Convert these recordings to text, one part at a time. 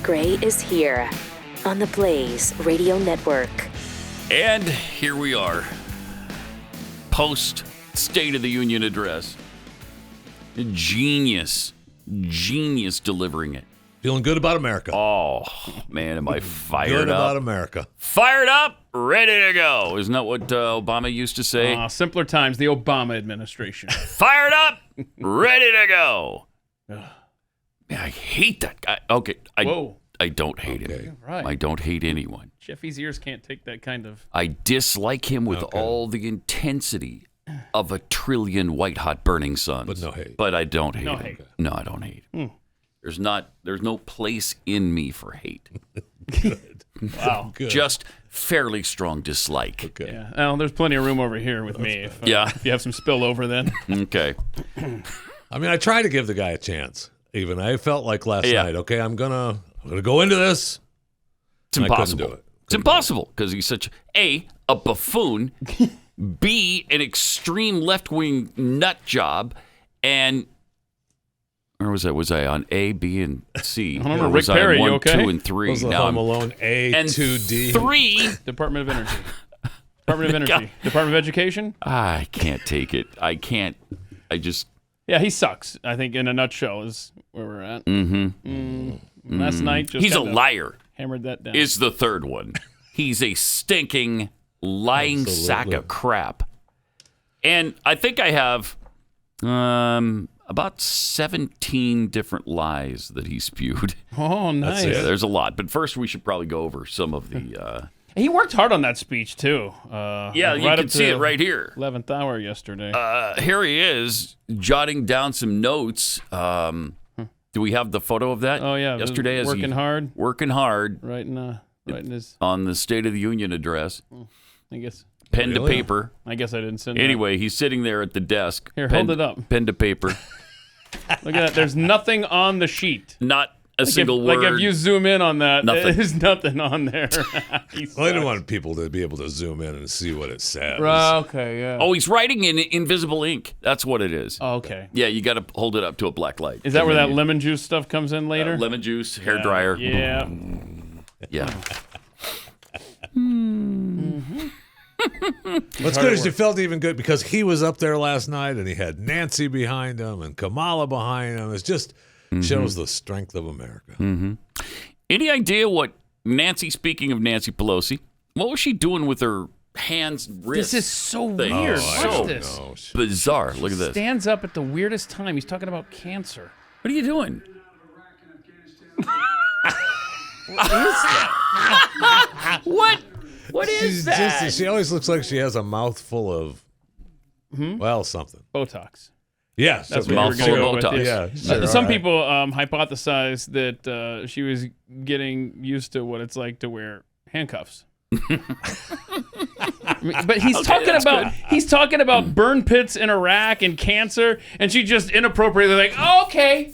Gray is here on the Blaze Radio Network. And here we are, post State of the Union address. Genius delivering it. Feeling good about America. Oh, man, am I fired good up. about America. Fired up, ready to go. Isn't that what Obama used to say? Simpler times, the Obama administration. Fired up, ready to go. Man, I hate that guy. Okay, I don't hate him. Right. I don't hate anyone. Jeffy's ears can't take that kind of... I dislike him with all the intensity of a trillion white-hot burning suns. But no hate. But I don't hate him. hate. No, I don't hate him. There's no place in me for hate. Good. Wow. Good. Just fairly strong dislike. Okay. Yeah. Well, there's plenty of room over here with me. If you have some spillover then. Okay. I mean, I try to give the guy a chance. Even I felt like last night, okay, I'm gonna go into this. It's impossible. I couldn't do it. It's impossible because he's such a buffoon, B, an extreme left-wing nut job, and where was I? Was I on A, B, and C? I don't know. Or Rick was Perry, I on you 1, okay? 2, and 3? Was Now Home I'm Alone A, and 2D, 3. Department of Energy. Department of Energy. Department of Education. I can't take it. I can't. I just. Yeah, he sucks. I think in a nutshell is where we're at. Last night, just He's a kinda liar. Hammered that down. Is the third one. He's a stinking, lying sack of crap. And I think I have about 17 different lies that he spewed. Oh, nice. Yeah, there's a lot. But first, we should probably go over some of the... He worked hard on that speech, too. yeah, you right can up see to it right here. 11th hour yesterday. Here he is, jotting down some notes. Do we have the photo of that? Oh, yeah. Yesterday, as working hard. Working hard. Right in his... On the State of the Union address. I guess... Pen to paper. I guess I didn't send Anyway, he's sitting there at the desk. Here, hold it up. Pen to paper. Look at that. There's nothing on the sheet. Not a single word. Like if you zoom in on that, Nothing. there's nothing on there. Well, I didn't want people to be able to zoom in and see what it says. Okay, yeah. Oh, he's writing in invisible ink. That's what it is. Oh, okay. Yeah, you got to hold it up to a black light. Is that where that lemon juice stuff comes in later? Lemon juice, hair dryer. Yeah. Yeah. What's good is you felt even good because he was up there last night and he had Nancy behind him and Kamala behind him. It just shows the strength of America. Any idea what Nancy, speaking of Nancy Pelosi, what was she doing with her hands, wrists? This is so thing? weird. So Watch this. bizarre. Look at this. Stands up at the weirdest time. He's talking about cancer. What are you doing? What is that? What is that? She always looks like she has a mouthful of, well, something. Botox. Yes. That's a what we're going to go mouthful with. of Botox. Yeah. Sure, Some all right. people hypothesize that she was getting used to what it's like to wear handcuffs. But he's talking about burn pits in Iraq and cancer, and she just inappropriately like, oh, okay.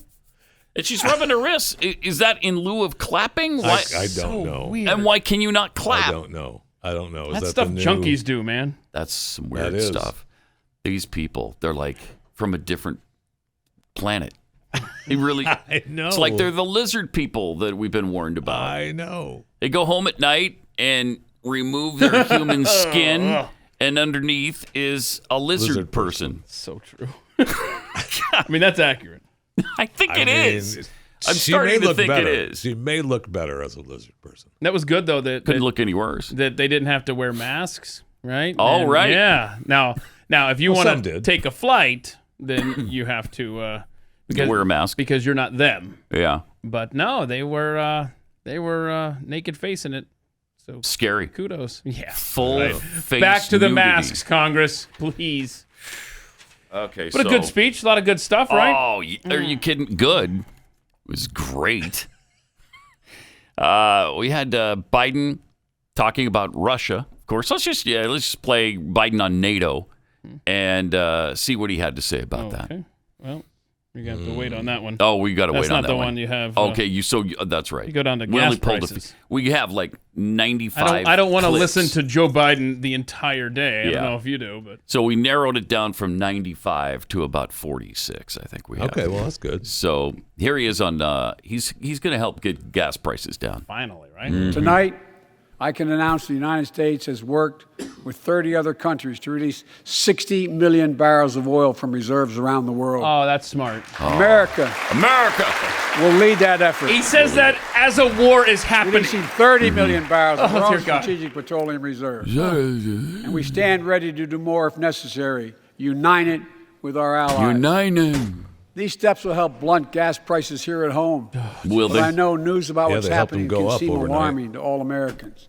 And she's rubbing her wrists. Is that in lieu of clapping? Why? I don't know. Weird. And why can you not clap? I don't know. Is That's that stuff the new... junkies do, man. That's some weird That is. stuff. These people, they're like from a different planet. They really. I know. It's like they're the lizard people that we've been warned about. I know. They go home at night and remove their human skin, and underneath is a lizard person. So true. I mean, that's accurate. I think it is. I'm she starting may to look think better. it is. She may look better as a lizard person. That was good, though, that Couldn't look any worse. they didn't have to wear masks, right? Oh, And, right. Yeah. Now, if you Well, want some to did. take a flight, then you have to Wear a mask. because you're not them. Yeah. But no, they were naked facing it. So Scary. kudos. Yeah. Full face Back to the nudity. masks, Congress, please. Okay, What a good speech. A lot of good stuff, right? Oh, are you kidding? Good. It was great. We had Biden talking about Russia. Of course, let's just play Biden on NATO and see what he had to say about that. Okay. Well, You're going to have to wait on that one. Oh, we got to wait on that one. That's not the one you have. Okay, that's right. You go down to we gas only pulled prices. We have like 95 I don't want to clips. listen to Joe Biden the entire day. I don't know if you do, but so we narrowed it down from 95 to about 46. I think we have. Okay, well that's good. So here he is on. He's going to help get gas prices down. finally, right? Tonight, I can announce the United States has worked with 30 other countries to release 60 million barrels of oil from reserves around the world. Oh, that's smart. America will lead that effort. He says that as a war is happening. Releasing 30 million barrels of Oh, raw dear God. strategic petroleum reserves. And we stand ready to do more if necessary, united with our allies. These steps will help blunt gas prices here at home. Will But they? I know news about what's they helped them happening go can up seem overnight. alarming to all Americans.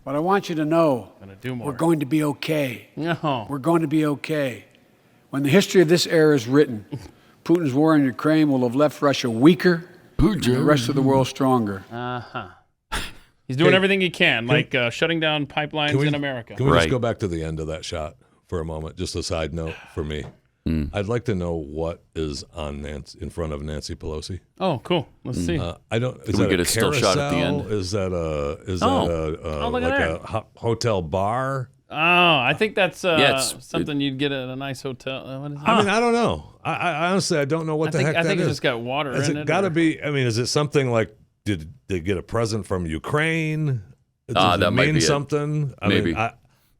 But I want you to know Do more. we're going to be okay. No. We're going to be okay. When the history of this era is written, Putin's war in Ukraine will have left Russia weaker and the rest of the world stronger. He's doing everything he can, like shutting down pipelines in America. Can we Right. just go back to the end of that shot for a moment? Just a side note for me. I'd like to know what is on in front of Nancy Pelosi. Oh, cool. Let's see. I don't. Is Can we that get a a still shot at the carousel? end? Is that a look at like that. a hotel bar? Oh, I think that's it's- something you'd get at a nice hotel. What is it? I mean, I don't know. I honestly I don't know what the heck I that think is. it's just got water Has in it it. got to or- be? I mean, is it something like did they get a present from Ukraine? Does that it might mean be it. something? I Maybe. mean,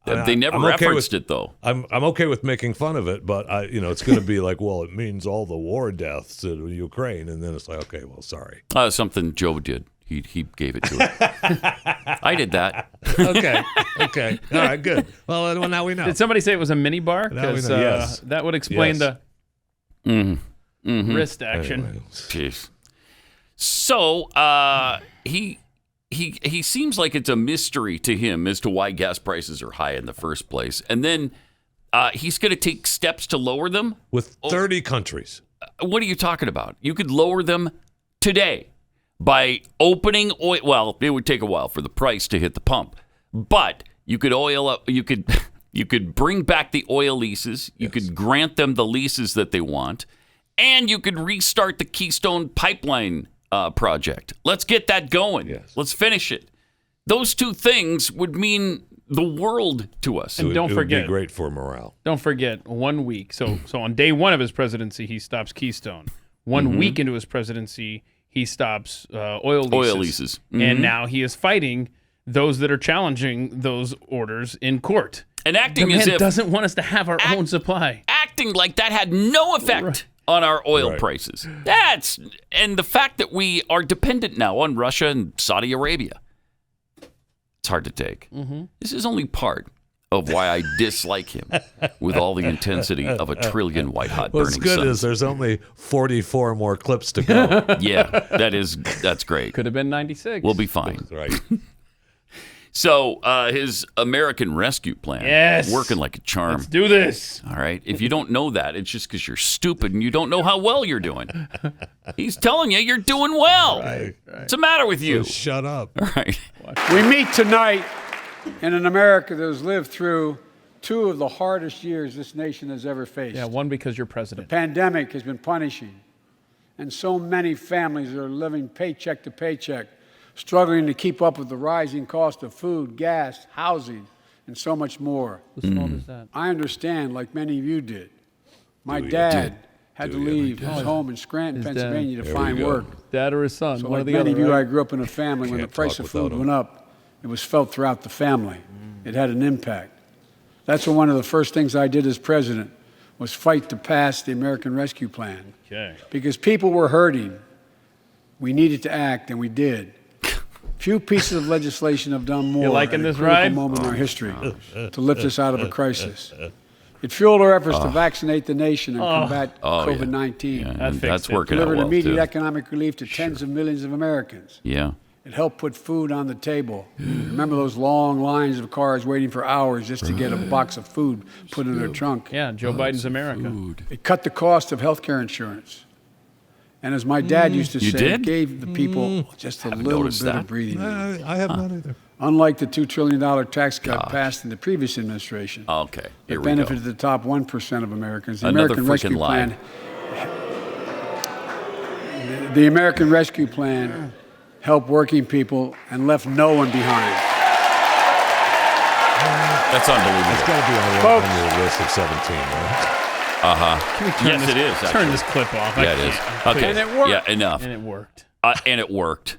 They never I'm okay referenced with, it though. I'm okay with making fun of it, but it's going to be like, well, it means all the war deaths in Ukraine, and then it's like, okay, well, sorry. Something Joe did. He gave it to her. I did that. Okay, all right, good. Well, now we know. Did somebody say it was a mini bar? Now we Because know, yes. that would explain Yes. the wrist action. Anyway. Jeez. So he seems like it's a mystery to him as to why gas prices are high in the first place, and then he's going to take steps to lower them. With 30 countries. What are you talking about? You could lower them today by opening oil. Well, it would take a while for the price to hit the pump, but you could oil up. You could bring back the oil leases. You could grant them the leases that they want, and you could restart the Keystone Pipeline project. Let's get that going. Yes. Let's finish it. Those two things would mean the world to us. And don't It would forget, be great for morale. don't forget, 1 week. So on day one of his presidency, he stops Keystone. 1 week into his presidency, he stops oil leases. And now he is fighting those that are challenging those orders in court. And The acting man as if doesn't want us to have our own supply. acting like that had no effect on our oil Right. prices. And the fact that we are dependent now on Russia and Saudi Arabia. It's hard to take. This is only part of why I dislike him with all the intensity of a trillion white-hot What's burning good suns. is there's only 44 more clips to go. Yeah, that's great. Could have been 96. We'll be fine. Right. So his American Rescue Plan, Yes. working like a charm. Let's do this. All right. If you don't know that, it's just because you're stupid and you don't know how well you're doing. He's telling you you're doing well. What's the matter with you? Shut up. All right. We meet tonight in an America that has lived through two of the hardest years this nation has ever faced. Yeah, one because you're president. Pandemic has been punishing, and so many families are living paycheck to paycheck, struggling to keep up with the rising cost of food, gas, housing, and so much more. Whose fault is that? I understand, like many of you did. My dad had to leave his home in Scranton, His dad. Pennsylvania to There we find go. work. Dad or his son? So one or like the many other, of you, right? I grew up in a family when the Can't price talk of food without 'em. went up, it was felt throughout the family. It had an impact. That's one of the first things I did as president was fight to pass the American Rescue Plan. Okay. Because people were hurting. We needed to act, and we did. Few pieces of legislation have done more liking at a this critical ride? moment in our history to lift us out of a crisis. It fueled our efforts to vaccinate the nation and combat COVID-19. Yeah, That and fixed that's it. working out Delivered well, immediate too. economic relief to tens of millions of Americans. Yeah. It helped put food on the table. Remember those long lines of cars waiting for hours just to get a box of food put in their trunk? Yeah, Joe Biden's America. It cut the cost of health care insurance. And as my dad used to You say, did? it gave the people just a little noticed bit that. of breathing room. I have not either. Unlike the $2 trillion tax cut passed in the previous administration, Okay. Here that we go. benefited the top 1% of Americans, the Another American freaking Rescue lie. Plan The American Rescue Plan helped working people and left no one behind. That's unbelievable. It's got to be on your list of 17, right? Yes, it is. Turn this clip off. Yeah, it is. Okay. And it worked. Yeah, enough. And it worked. And it worked.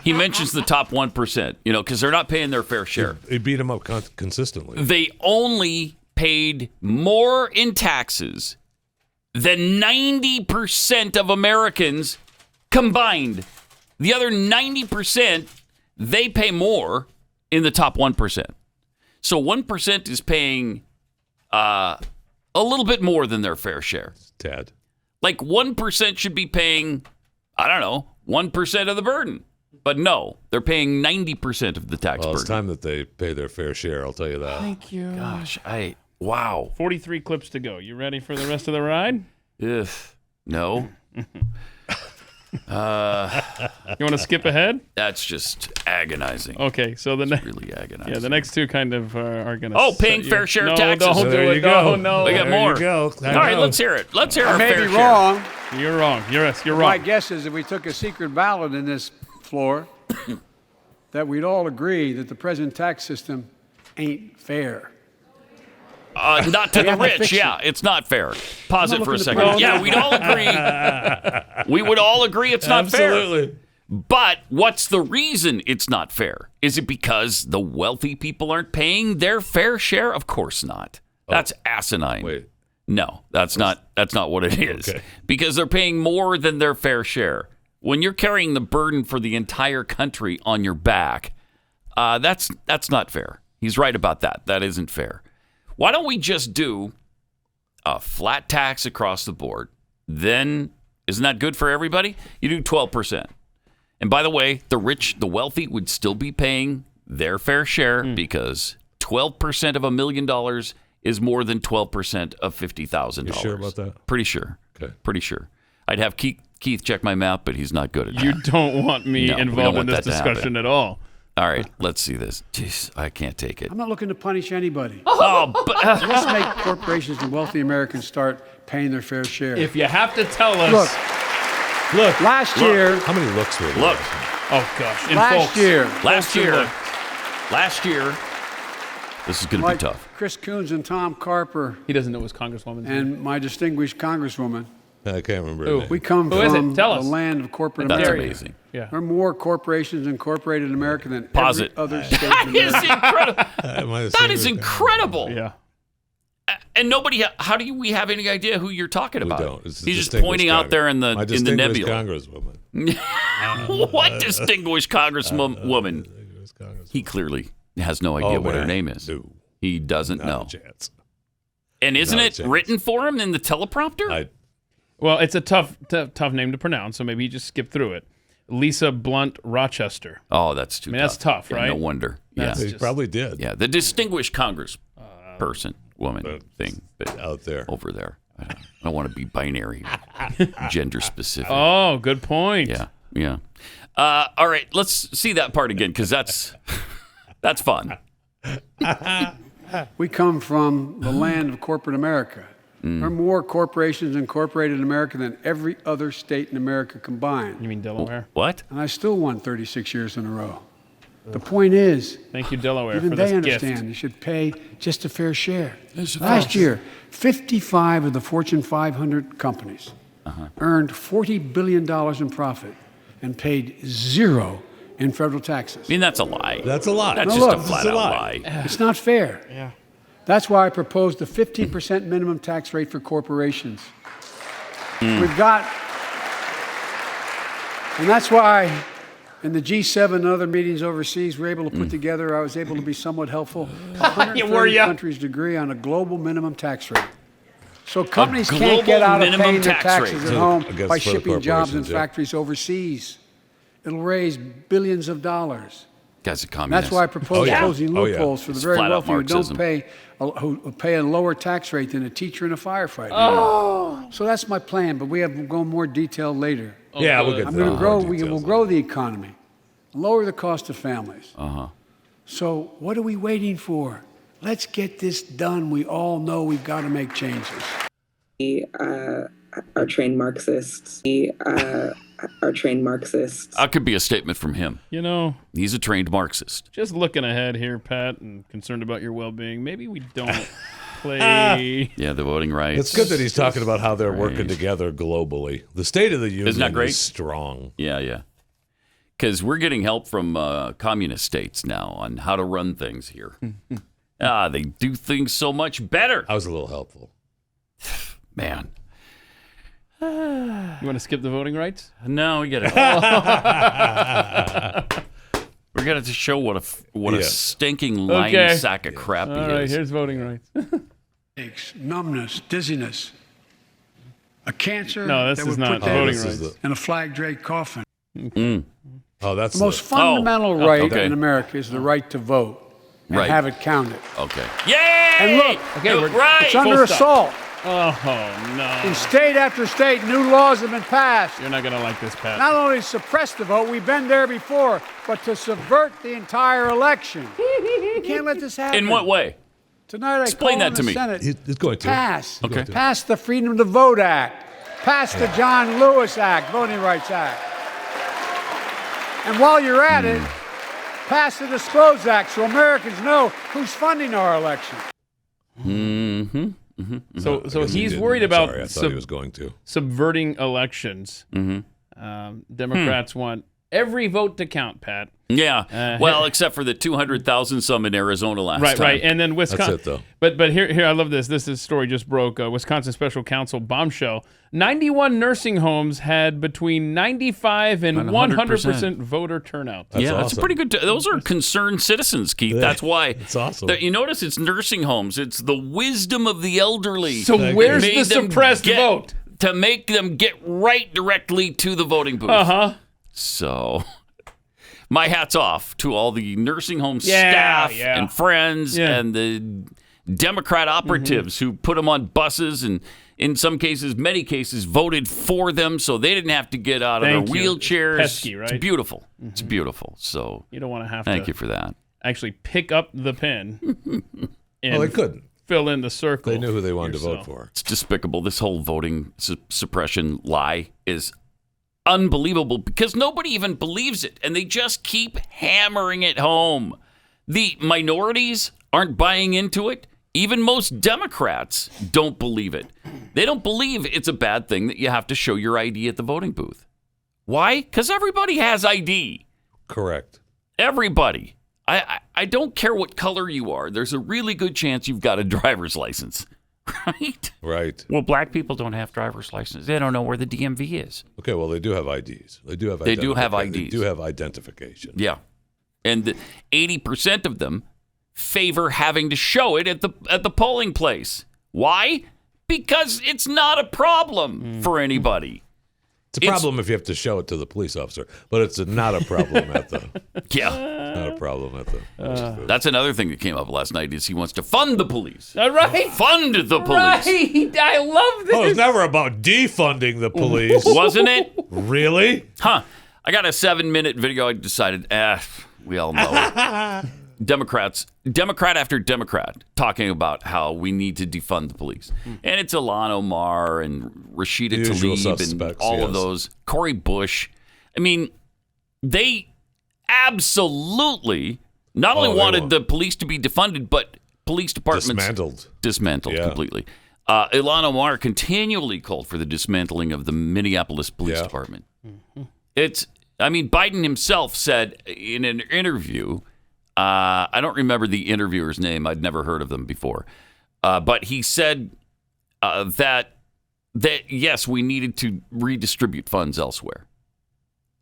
He mentions the top 1%, because they're not paying their fair share. He beat him up consistently. They only paid more in taxes than 90% of Americans combined. The other 90%, they pay more in the top 1%. So 1% is paying a little bit more than their fair share. Tad. Like 1% should be paying, 1% of the burden. But no, they're paying 90% of the tax Well, it's burden. time that they pay their fair share, I'll tell you that. Thank you. Gosh, wow. 43 clips to go. You ready for the rest of the ride? Ugh, no. You want to skip ahead? That's just agonizing. Okay, so the next, Really agonizing. yeah, the next two kind of are going to. Oh, paying fair share taxes. No, don't There do you it. go. No. We got There more. you go. All right, let's hear it. Let's hear I our may fair be share. wrong. You're wrong. You're My wrong. guess is if we took a secret ballot in this floor, that we'd all agree that the present tax system ain't fair. Not to the have to rich. fix Yeah, it's not fair. Pause I'm it not for a looking to second. put it Yeah, on. we'd all agree. We would all agree it's not fair. Absolutely. But what's the reason it's not fair? Is it because the wealthy people aren't paying their fair share? Of course not. That's asinine. Wait. No, that's not what it is. Okay. Because they're paying more than their fair share. When you're carrying the burden for the entire country on your back, that's not fair. He's right about that. That isn't fair. Why don't we just do a flat tax across the board? Then, isn't that good for everybody? You do 12%. And by the way, the rich, the wealthy would still be paying their fair share because 12% of $1 million is more than 12% of $50,000. You sure about that? Pretty sure. Okay. Pretty sure. I'd have Keith check my math, but he's not good at that. You don't want me No, we don't involved in want this that to discussion happen. at all. All right, let's see this. Jeez, I can't take it. I'm not looking to punish anybody. Oh, but, Let's make corporations and wealthy Americans start paying their fair share. If you have to tell us. Look, last year, How many looks were there? look, Oh, gosh. And last folks, year, last year, this is going to be like tough. Chris Coons and Tom Carper He doesn't know his congresswoman's name. and my distinguished congresswoman, I can't remember. Who? her name. we come Who is it? from Tell the us. land of corporate That's America. amazing. Yeah. There are more corporations incorporated in America than Pause every it. other state in That is America. incredible. I might have That seen is her. incredible. Yeah. And nobody, how do we have any idea who you're talking We about? don't. It's a He's just distinguished pointing out there in the My in the distinguished nebula. Congresswoman. What distinguished congresswoman? Distinguished Congresswoman. He clearly has no idea what her man. name is. No, He doesn't not know. a chance. And isn't Not a it chance. written for him in the teleprompter? Well, it's a tough name to pronounce, so maybe you just skip through it. Lisa Blunt Rochester. Oh, that's too I mean, tough. that's tough, Yeah, right? No wonder. That's Yeah. He just- probably did. Yeah, the distinguished congressperson, woman thing but Out there. over there. I don't want to be binary, gender specific. Oh, good point. Yeah. All right, let's see that part again because that's fun. We come from the land of corporate America. There are more corporations incorporated in America than every other state in America combined. You mean Delaware? What? And I still won 36 years in a row. The point is, Thank you, Delaware, even for they this understand gift. you should pay just a fair share. Last year, 55 of the Fortune 500 companies earned $40 billion in profit and paid zero in federal taxes. I mean, that's a lie. That's a lie. That's No, just look, a this is flat a out lie. lie. It's not fair. Yeah. That's why I proposed a 15% minimum tax rate for corporations. We've got, and that's why in the G7 and other meetings overseas, we're able to put together, I was able to be somewhat helpful, 130 ya? countries agree on a global minimum tax rate. So companies global can't get out of minimum paying their tax taxes rate. at home Against by for the shipping jobs and corporations, yeah. factories overseas. It'll raise billions of dollars. Guy's a And communist. that's why I propose yeah. closing Oh, yeah. loopholes for the It's very flat out wealthy who Marxism. don't who pay a lower tax rate than a teacher and a firefighter. So that's my plan, but we'll go in more detail later. Yeah, we'll get I'm to going the to grow. details We'll on grow it. the economy, lower the cost of families. So what are we waiting for? Let's get this done. We all know we've got to make changes. I are trained Marxists. We are trained Marxists. That could be a statement from him. You know, he's a trained Marxist. Just looking ahead here, Pat, and concerned about your well-being. Maybe we don't play. Yeah, the voting rights. It's good that he's talking about how they're working together globally. The State of the Union Isn't that great? is strong. Yeah. Because we're getting help from communist states now on how to run things here. They do things so much better. I was a little helpful. Man. You want to skip the voting rights? No, we got to. We're gonna to show what a stinking lying sack of crap he is. All right, here's voting rights. Numbness, dizziness, a cancer this that is would not put voting them rights. in a flag draped coffin. Oh, that's The most fundamental right okay. in America is the right to vote and Right. have it counted. Okay. Yay! And look, right. it's under assault. Oh, no. In state after state, new laws have been passed. You're not going to like this, Pat. Not only to suppress the vote, we've been there before, but to subvert the entire election. You can't let this happen. In what way? Tonight I Explain call that on to the me. Senate He's going to. pass. Okay. Pass the Freedom to Vote Act. Pass the John Lewis Act, Voting Rights Act. And while you're at it, pass the Disclose Act so Americans know who's funding our election. So he's didn't. worried about Sorry, I thought he was going to. subverting elections. Democrats want every vote to count, Pat. Yeah. Well, except for the 200,000 some in Arizona last time. Right. And then Wisconsin. That's it, though. But here, I love this. This story just broke. Wisconsin Special Counsel bombshell. 91 nursing homes had between 95 and 100% voter turnout. That's That's awesome. a pretty good. Those are concerned citizens, Keith. That's why. It's awesome. You notice it's nursing homes. It's the wisdom of the elderly. So where's made the them suppressed vote? To make them get right directly to the voting booth. Uh-huh. So, my hat's off to all the nursing home staff and friends and the Democrat operatives who put them on buses and, in some cases, many cases, voted for them so they didn't have to get out of their wheelchairs. Pesky, right? It's beautiful. It's beautiful. So, You don't want to have thank to you for that. actually pick up the pen and Well, they couldn't. fill in the circle. They knew who they wanted to yourself. vote for. It's despicable. This whole voting suppression lie is unbelievable because nobody even believes it, and they just keep hammering it home. The minorities aren't buying into it. Even most Democrats don't believe it. They don't believe it's a bad thing that you have to show your ID at the voting booth. Why? Because everybody has ID. Correct. Everybody. I don't care what color you are. There's a really good chance you've got a driver's license. Right? Right. Well, black people don't have driver's licenses. They don't know where the DMV is. Okay, well, they do have IDs. They do have They do have They IDs. do have identification. Yeah. And 80% of them favor having to show it at the polling place. Why? Because it's not a problem for anybody. It's a problem if you have to show it to the police officer, but it's not a problem at the. Yeah. Not a problem at the. That's another thing that came up last night is he wants to fund the police. All right. Fund the police. Right. I love this. Oh, it's never about defunding the police. Wasn't it? Really? Huh. I got a 7-minute video. I decided, we all know it. Democrat after Democrat, talking about how we need to defund the police. And it's Ilhan Omar and Rashida The usual Tlaib and suspects, all of yes. those. Cori Bush. I mean, they absolutely not only they wanted want- the police to be defunded, but police departments dismantled Yeah. completely. Ilhan Omar continually called for the dismantling of the Minneapolis Police Department. Biden himself said in an interview, I don't remember the interviewer's name. I'd never heard of them before. But he said that yes, we needed to redistribute funds elsewhere.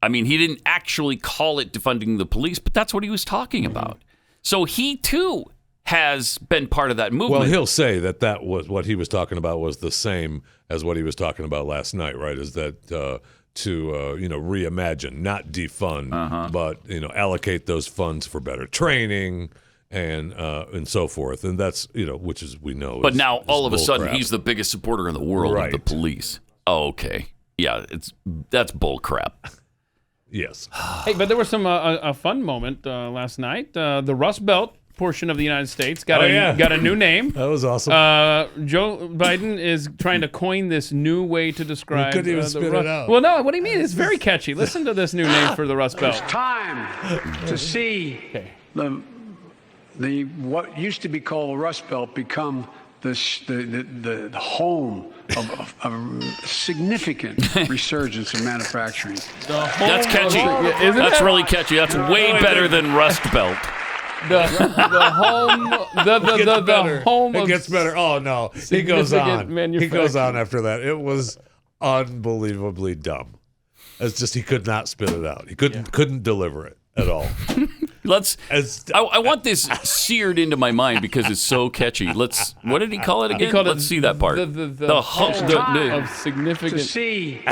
I mean, he didn't actually call it defunding the police, but that's what he was talking about. So he, too, has been part of that movement. Well, he'll say that was what he was talking about was the same as what he was talking about last night, right? Is that to reimagine, not defund, but allocate those funds for better training and so forth, and that's which is we know. But now all of a bull sudden crap. he's the biggest supporter in the world of the police. Oh, okay, yeah, that's bull crap. Yes. Hey, but there was some a fun moment last night. The Rust Belt portion of the United States got a new name. That was awesome. Joe Biden is trying to coin this new way to describe. He couldn't even spit it out. Well, no. What do you mean? It's very catchy. Listen to this new name for the Rust Belt. It's time to see the what used to be called the Rust Belt become the home of a significment resurgence of manufacturing. That's catchy. That's really catchy. That's way better than Rust Belt. The home. The home. It gets better. Oh no, he goes on. He goes on after that. It was unbelievably dumb. It's just he could not spit it out. He couldn't deliver it at all. I want this seared into my mind because it's so catchy. What did he call it again? Let's see that part. The home of significant. To see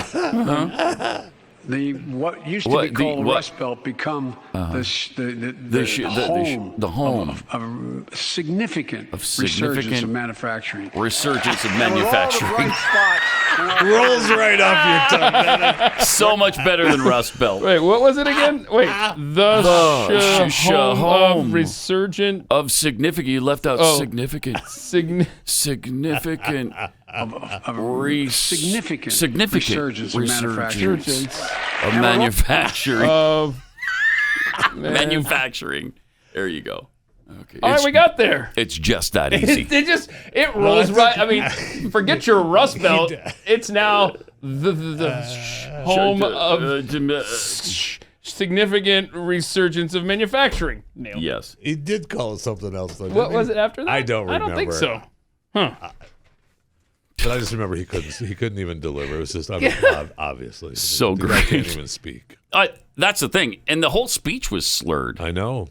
what used to be called the Rust Belt become the home of a significant resurgence of manufacturing. Resurgence of manufacturing. Rolls right off your tongue. So much better than Rust Belt. Wait, what was it again? Wait, the home of resurgent of significant. You left out significant. Significant. Significant resurgence of manufacturing. Manufacturing. There you go. Okay. All right, we got there. It's just that easy. It rolls right. I mean, forget your Rust Belt. It's now the home of significant resurgence of manufacturing. Nailed it. Yes. He did call it something else, though. What was it after that? I don't remember. I don't think so. Huh. But I just remember he couldn't even deliver. It was just obviously so great. I can't even speak. That's the thing, and the whole speech was slurred. I know.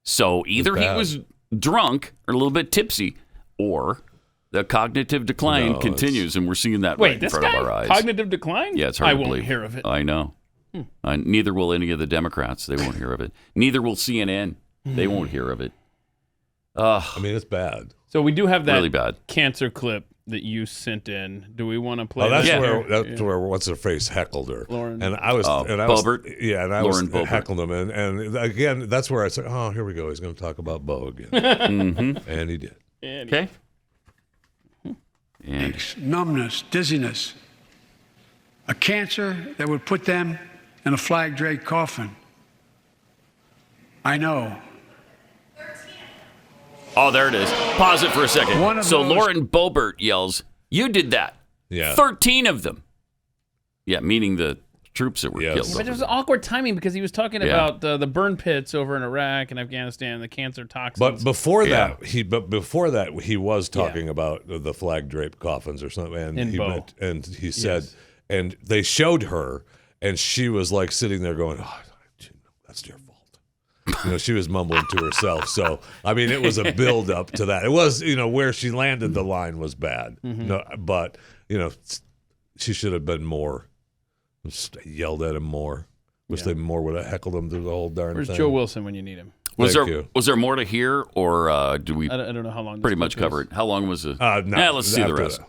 So either he was drunk or a little bit tipsy, or the cognitive decline continues, and we're seeing that right in front of our eyes. Cognitive decline? Yeah, it's hard to believe. I won't hear of it. I know. Neither will any of the Democrats. They won't hear of it. Neither will CNN. They won't hear of it. I mean, it's bad. So we do have that really bad cancer clip that you sent in. Do we want to play? That's where what's her face heckled her. Lauren. And I was Boebert. Yeah, and I Lauren was Boebert. heckling him, and again, that's where I said, "Oh, here we go. He's going to talk about Bo again," and he did. Okay. And numbness, dizziness, a cancer that would put them in a flag draped coffin. I know. Oh, there it is. Pause it for a second. So Lauren Boebert yells, "You did that." Yeah. 13 of them. Yeah, meaning the troops that were killed. But it was awkward timing because he was talking about the burn pits over in Iraq and Afghanistan, the cancer toxins. But before that, he was talking about the flag draped coffins or something, and he said, and they showed her, and she was like sitting there going, "Oh, that's your fault." She was mumbling to herself. So, I mean, it was a build up to that. It was, where she landed the line was bad. No, but, she should have been more, yelled at him more. Wish they more would have heckled him through the whole darn thing. Where's Joe Wilson when you need him? Was there more to hear, or do we I don't know how long pretty much cover it? How long was it? No, let's see the rest.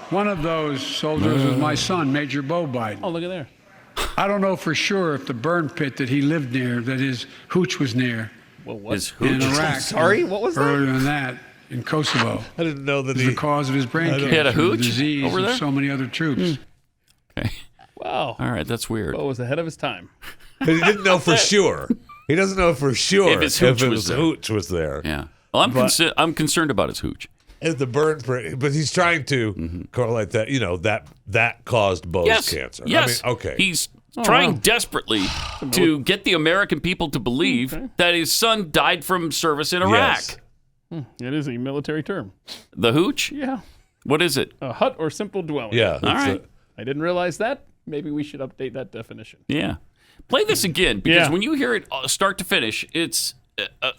One of those soldiers was my son, Major Bo Biden. Oh, look at there. I don't know for sure if the burn pit that he lived near, that his hooch was near, his hooch in Iraq. Sorry, what was that? Earlier than that, in Kosovo. I didn't know that was the cause of his brain cancer. He had a hooch disease over there? and so many other troops. Okay. Wow. All right, that's weird. Bo was ahead of his time. But he didn't know for sure. He doesn't know for sure if his hooch was there. Yeah. Well, I'm concerned about his hooch. At the burn, but he's trying to correlate that. That caused Bo's cancer. Yes. I mean, okay. He's trying desperately to get the American people to believe that his son died from service in Iraq. Yes. It is a military term. The hooch? Yeah. What is it? A hut or simple dwelling. Yeah. All right. I didn't realize that. Maybe we should update that definition. Yeah. Play this again, because when you hear it start to finish, it's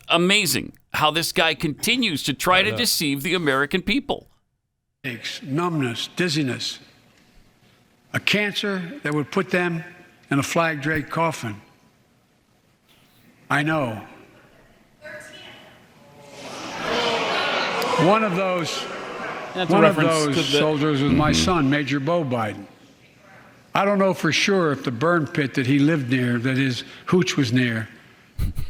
amazing how this guy continues to try to deceive the American people. Numbness, dizziness, a cancer that would put them in a flag draped coffin. I know. One of those soldiers was my son, Major Bo Biden. I don't know for sure if the burn pit that he lived near, that his hooch was near,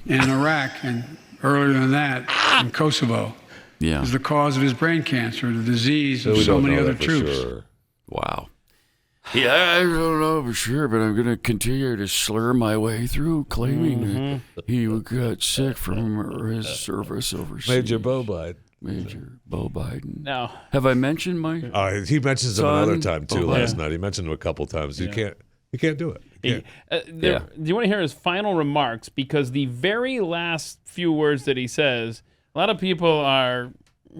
in Iraq and earlier than that in Kosovo. Yeah. Is the cause of his brain cancer, the disease of we so don't many know other that for troops. sure. Wow. Yeah, I don't know for sure, but I'm going to continue to slur my way through, claiming that he got sick from his service overseas. Major Bo Biden. Major Bo Biden. Now, have I mentioned my? He mentions him another time too Bo last Biden. night. He mentioned him a couple times. You can't do it. You can't. do you want to hear his final remarks? Because the very last few words that he says, a lot of people are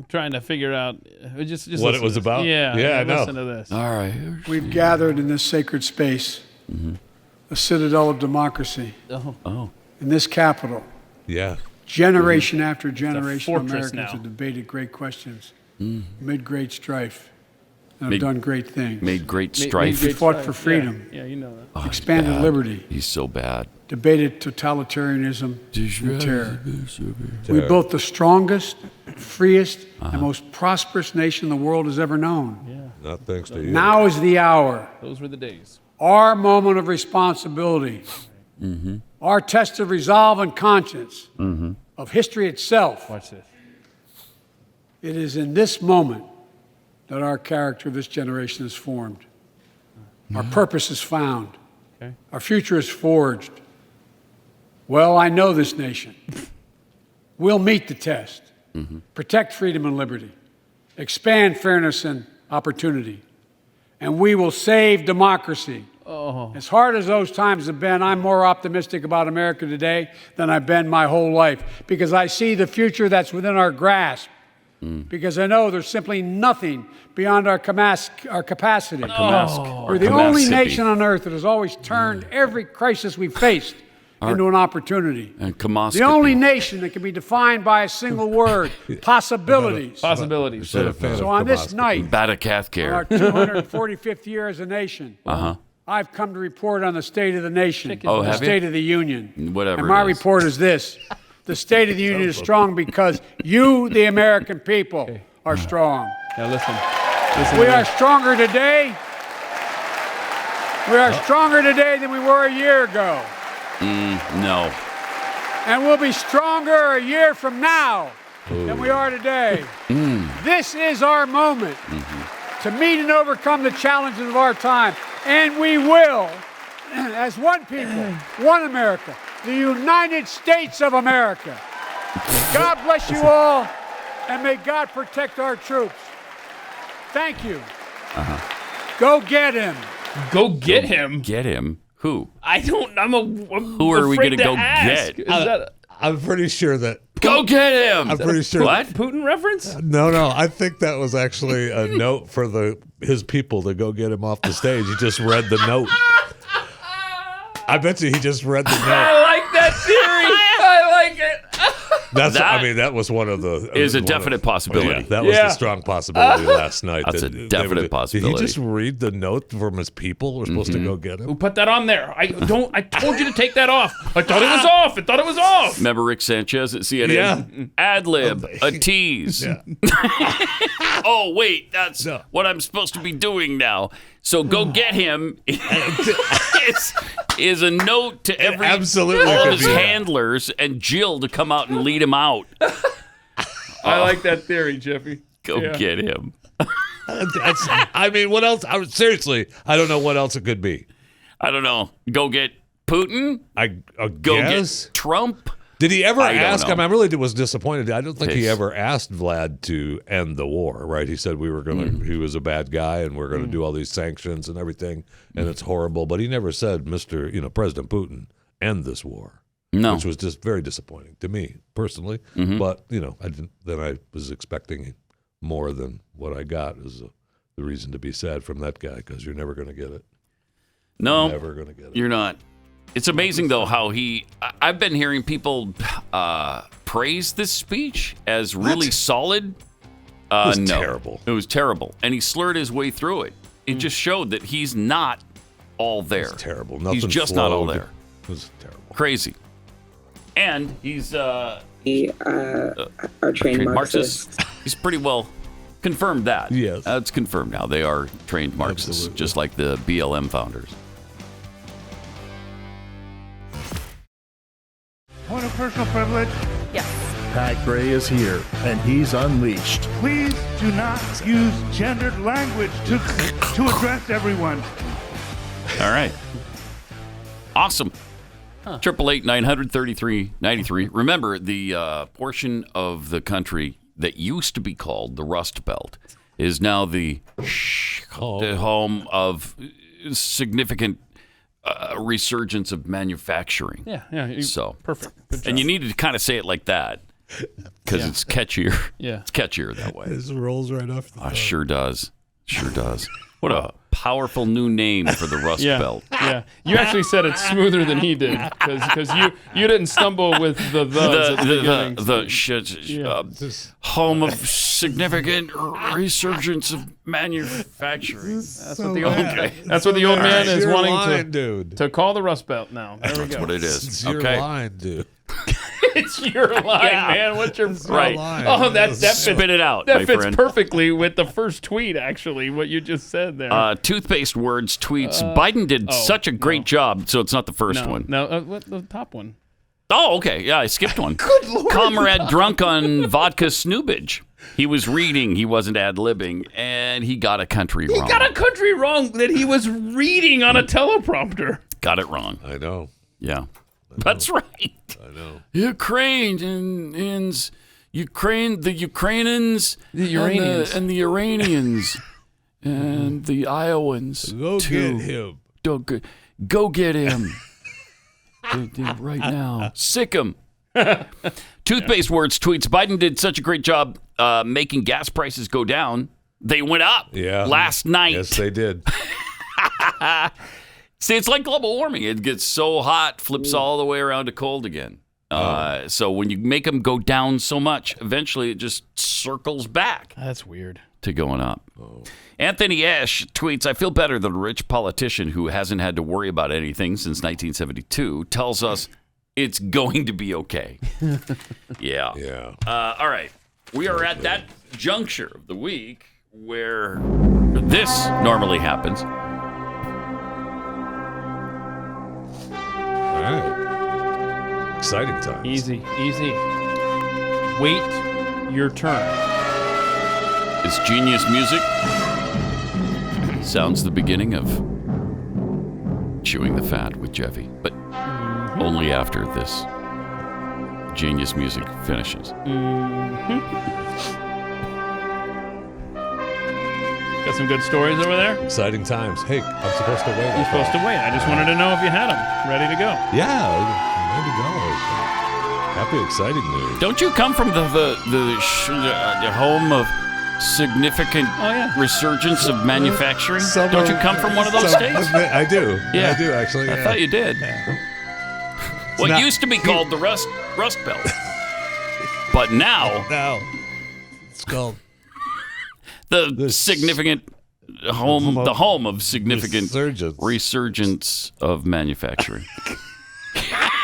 trying to figure out just what it was about. Yeah, I know. Listen to this. All right. We've gathered in this sacred space, a citadel of democracy, Oh. in this capital. Yeah. Generation after generation of fortress Americans now. have debated great questions, made great strife, and have done great things. Made great Made strife. great fought strife. for freedom. Yeah, you know that. Oh, he's expanded bad. liberty. He's so bad. Debated totalitarianism and terror. We built the strongest, freest, and most prosperous nation the world has ever known. Not thanks to you. Now is the hour. Those were the days. Our moment of responsibility. Our test of resolve and conscience. Of history itself. Watch this. It is in this moment that our character of this generation is formed. Our purpose is found. Okay. Our future is forged. Well, I know this nation. We'll meet the test. Protect freedom and liberty. Expand fairness and opportunity. And we will save democracy. As hard as those times have been, I'm more optimistic about America today than I've been my whole life because I see the future that's within our grasp. Because I know there's simply nothing beyond our capacity. We're the only nation on earth that has always turned every crisis we've faced into an opportunity. And The only nation that can be defined by a single word, possibilities. Possibilities. So on this night, our Badakathcare. 245th year as a nation, I've come to report on the state of the nation, Oh, the have you? state of the union. Whatever And my it is. report is this. The state of the union is strong because you, the American people, are strong. Now listen. We are stronger today. We are stronger today than we were a year ago. No. And we'll be stronger a year from now than we are today. This is our moment to meet and overcome the challenges of our time. And we will, as one people, one America, the United States of America. God bless you all, and may God protect our troops. Thank you. Go get him. Go get him. Get him. Who? I'm Who are we going to go ask. get? Is that I'm pretty sure that. Go get him. I'm pretty sure. What? a Putin reference? No. I think that was actually a note for his people to go get him off the stage. He just read the note. I bet you he just read the note. I like that theory. I like it. That was one of the. Is a definite possibility. Yeah, that was the strong possibility last night. That's a definite possibility. Did he just read the note from his people? We're supposed to go get Who him. put that on there? I told you to take that off. I thought it was off. Remember Rick Sanchez at CNN? Yeah. Ad lib, a tease. Yeah. Oh, wait, that's what I'm supposed to be doing now. So go get him is a note to every absolutely all of could his be that. handlers and Jill to come out and lead him out. I like that theory, Jeffy. Go get him. What else? Seriously, I don't know what else it could be. I don't know. Go get Putin? I Go guess. get Trump? Did he ever I don't ask know. him? I really was disappointed. I don't think he It's- ever asked Vlad to end the war, right? He said he was a bad guy and we're going to do all these sanctions and everything, and it's horrible. But he never said, President Putin, end this war. No. Which was just very disappointing to me personally. But, I was expecting more than what I got is the reason to be sad from that guy because you're never going to get it. No. Never going to get it. You're not. It's amazing, though, how I've been hearing people praise this speech as really solid. It was no. terrible. It was terrible. And he slurred his way through it. It just showed that he's not all there. It's terrible. Nothing He's just not all flowed. there. It was terrible. Crazy. And he's We are trained Marxists. He's pretty well confirmed that. Yes. It's confirmed now. They are trained Marxists, Absolutely. just like the BLM founders. Point of personal privilege. Yes. Pat Gray is here, and he's unleashed. Please do not use gendered language to address everyone. All right. Awesome. 888-900-3393. Remember, the portion of the country that used to be called the Rust Belt is now the home of significant resurgence of manufacturing. Yeah. So perfect. And you needed to kind of say it like that because it's catchier. Yeah. It's catchier that way. This rolls right off the tongue. Sure does. What a powerful new name for the Rust Belt. Yeah, you actually said it smoother than he did because you didn't stumble with the home of significant resurgence of manufacturing. That's what the old man is wanting to call the Rust Belt now. There we That's go. what it is. It's your line, dude. It's your line, man. What's your right? Line. Oh, that fits, spit it out. That my fits friend. perfectly with the first tweet. Actually, what you just said there. Toothpaste Words tweets: Biden did such a great job. So it's not the first one. No, what the top one? Oh, okay. Yeah, I skipped one. Good Lord. Comrade drunk on vodka snoobage. He was reading. He wasn't ad-libbing, and he got a country wrong. He got a country wrong that he was reading on a teleprompter. Got it wrong. I know. Yeah. That's right. I know. The Ukrainians, the Iranians, and the Iranians, and the Iowans. Go get him. Go get him. Right now. Sick him. Toothpaste Words tweets: Biden did such a great job making gas prices go down. They went up last night. Yes, they did. See, it's like global warming. It gets so hot, flips all the way around to cold again. So when you make them go down so much, eventually it just circles back. That's weird. To going up. Anthony Ash tweets, I feel better that a rich politician who hasn't had to worry about anything since 1972 tells us it's going to be okay. Yeah. All right. We are at that juncture of the week where this normally happens. All right. Exciting times. Easy. Wait your turn. It's genius music. Sounds the beginning of Chewing the Fat with Jeffy, but only after this genius music finishes. Got some good stories over there? Exciting times. Hey, I'm supposed to wait. You're supposed to wait. I just wanted to know if you had them ready to go. Yeah, ready to go. Happy, exciting news. Don't you come from the home of significant resurgence of manufacturing? Don't you come from one of those states? I do. Yeah. I do, actually. I thought you did. What used to be called the Rust Belt. But now it's called the significant home of significant resurgence of manufacturing.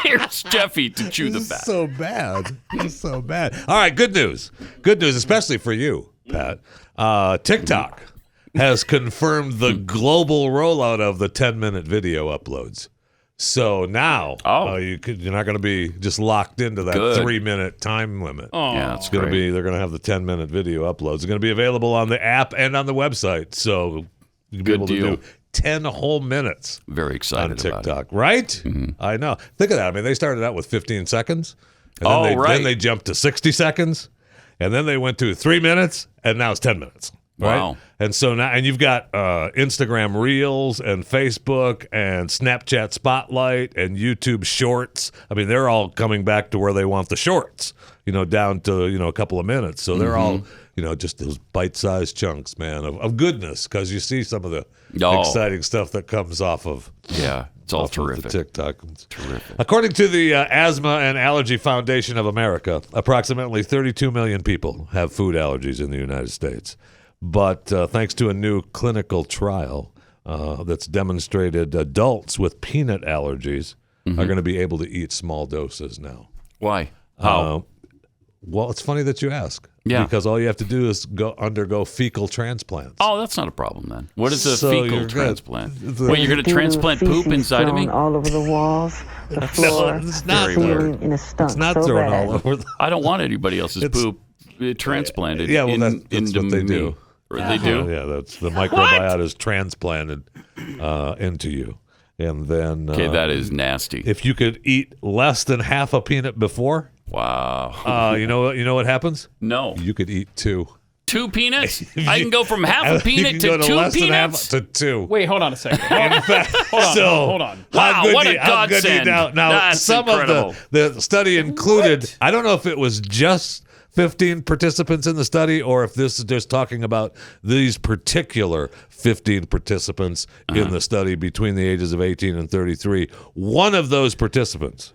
Here's Jeffy to chew the fat. So bad. It's so bad. All right, good news. Good news, especially for you, Pat. TikTok has confirmed the global rollout of the 10-minute video uploads. So now you're not going to be just locked into that 3-minute time limit. Yeah, it's going to be. They're going to have the 10-minute video uploads. It's going to be available on the app and on the website. So you'll be able to do 10 whole minutes. Very excited on TikTok, about it. right? Mm-hmm. I know. Think of that. I mean, they started out with 15 seconds, and then they jumped to 60 seconds, and then they went to 3 minutes, and now it's 10 minutes. Right? Wow. And so now, and you've got Instagram Reels and Facebook and Snapchat Spotlight and YouTube Shorts. I mean, they're all coming back to where they want the shorts, down to, a couple of minutes. So they're all, just those bite-sized chunks, man, of goodness, because you see some of the exciting stuff that comes off of. Yeah, it's all terrific. The TikTok. Terrific. According to the Asthma and Allergy Foundation of America, approximately 32 million people have food allergies in the United States. But thanks to a new clinical trial that's demonstrated adults with peanut allergies are going to be able to eat small doses now. Why? How? Well, it's funny that you ask. Yeah. Because all you have to do is undergo fecal transplants. Oh, that's not a problem then. What is a So fecal you're transplant? good. Well, you're going to transplant poop inside of me? all over the walls, the floor, it's the not ceiling, and it stunk It's not so thrown bad. all over. I don't want anybody else's poop transplanted. Yeah, well, that's into what they me. do. Or they do? Yeah, that's the microbiota is transplanted into you. And then Okay, that is nasty. if you could eat less than half a peanut before, Wow. you know what happens? No. You could eat 2. 2 peanuts? I can go from half a You peanut can to go 2 less than half peanuts? to 2. Wait, hold on a second. In fact, hold on. Wow, what a how good do you godsend. now That's some incredible. of the study included, I don't know if it was just 15 participants in the study or if this is just talking about these particular 15 participants in the study between the ages of 18 and 33. One of those participants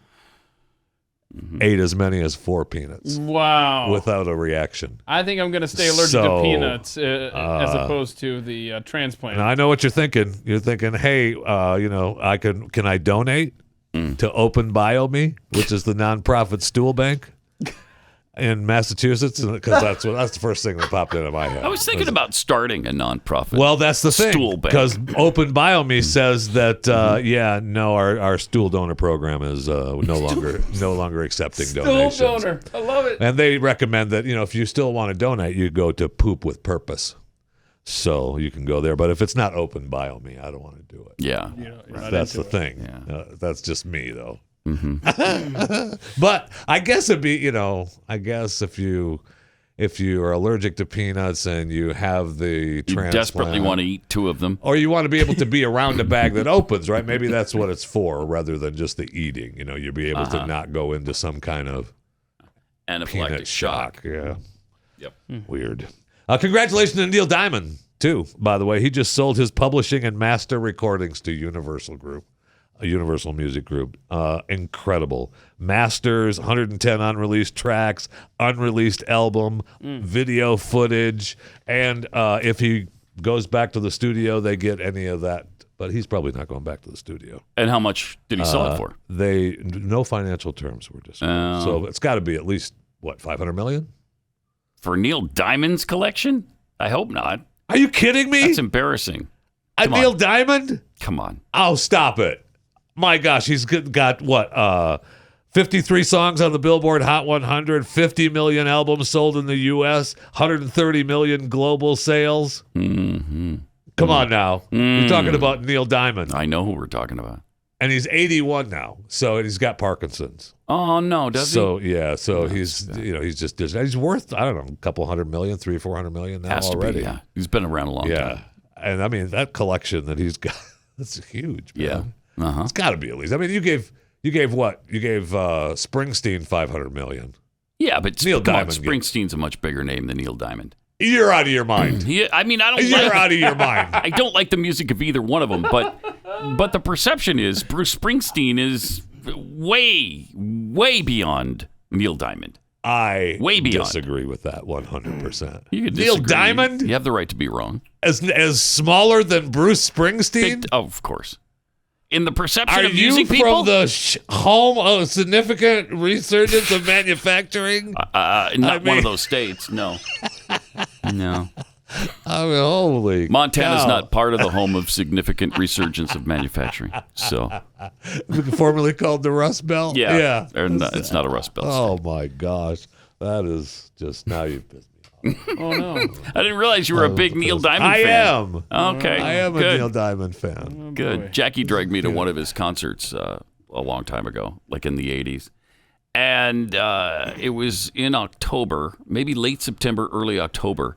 ate as many as 4 peanuts Wow. without a reaction. I think I'm going to stay allergic to So, peanuts as opposed to the transplant. And I know what you're thinking. You're thinking, hey, can I donate to Open BioMe, which is the nonprofit stool bank in Massachusetts? Because that's the first thing that popped into my head. I was thinking about starting a nonprofit. Well, that's the thing. Stool bank. Because Open BioMe says that our stool donor program is no longer accepting donations. Stool donor. I love it. And they recommend that if you still want to donate, you go to Poop with Purpose. So you can go there, but if it's not Open BioMe, I don't want to do it. Yeah. That's the thing. Yeah. That's just me, though. Mm-hmm. But I guess it'd be, if you are allergic to peanuts and you have the transplant, desperately want to eat 2 of them. or you want to be able to be around a bag that opens, right? Maybe that's what it's for, rather than just the eating. You'll be able to not go into some kind of Anaphylactic peanut shock. Yeah. Yep. Weird. Congratulations to Neil Diamond, too, by the way. He just sold his publishing and master recordings to Universal Music Group. Incredible. Masters, 110 unreleased tracks, unreleased album, video footage. And if he goes back to the studio, they get any of that. But he's probably not going back to the studio. And how much did he sell it for? No financial terms were disclosed. So it's got to be at least, $500 million? For Neil Diamond's collection? I hope not. Are you kidding me? That's embarrassing. Neil Diamond? Come on. Oh, stop it. My gosh, he's got what? 53 songs on the Billboard Hot 100, 50 million albums sold in the U.S., 130 million global sales. Mm-hmm. Come on now. You're talking about Neil Diamond. I know who we're talking about. And he's 81 now, so he's got Parkinson's. Oh, no, does he? He's worth, I don't know, a couple $100 million, $300-400 million now Has to already. be, yeah. He's been around a long time. And I mean, that collection that he's got, that's huge, man. Yeah. Uh-huh. It's got to be at least. I mean, you gave what? You gave Springsteen $500 million. Yeah, but Neil come on, Diamond Springsteen's a much bigger name than Neil Diamond. You're out of your mind. You're out of your mind. I don't like the music of either one of them, but the perception is Bruce Springsteen is way, way beyond Neil Diamond. I way beyond. Disagree with that 100%. You can Neil disagree. Diamond? You have the right to be wrong. As smaller than Bruce Springsteen? Of course. In the perception Are of music people? Are you from the home of significant resurgence of manufacturing? Not one of those states, no. No. I mean, holy Montana's cow. not part of the home of significant resurgence of manufacturing. So, formerly called the Rust Belt? Yeah. It's not a Rust Belt. Oh, my gosh. That is just, now you've pissed me off. Oh, no. I didn't realize you were a big Neil Diamond I fan. am. Okay. I am good. a Neil Diamond fan. Oh, Good. boy. Jackie dragged me to one of his concerts a long time ago, like in the 80s. And it was in October, maybe late September, early October.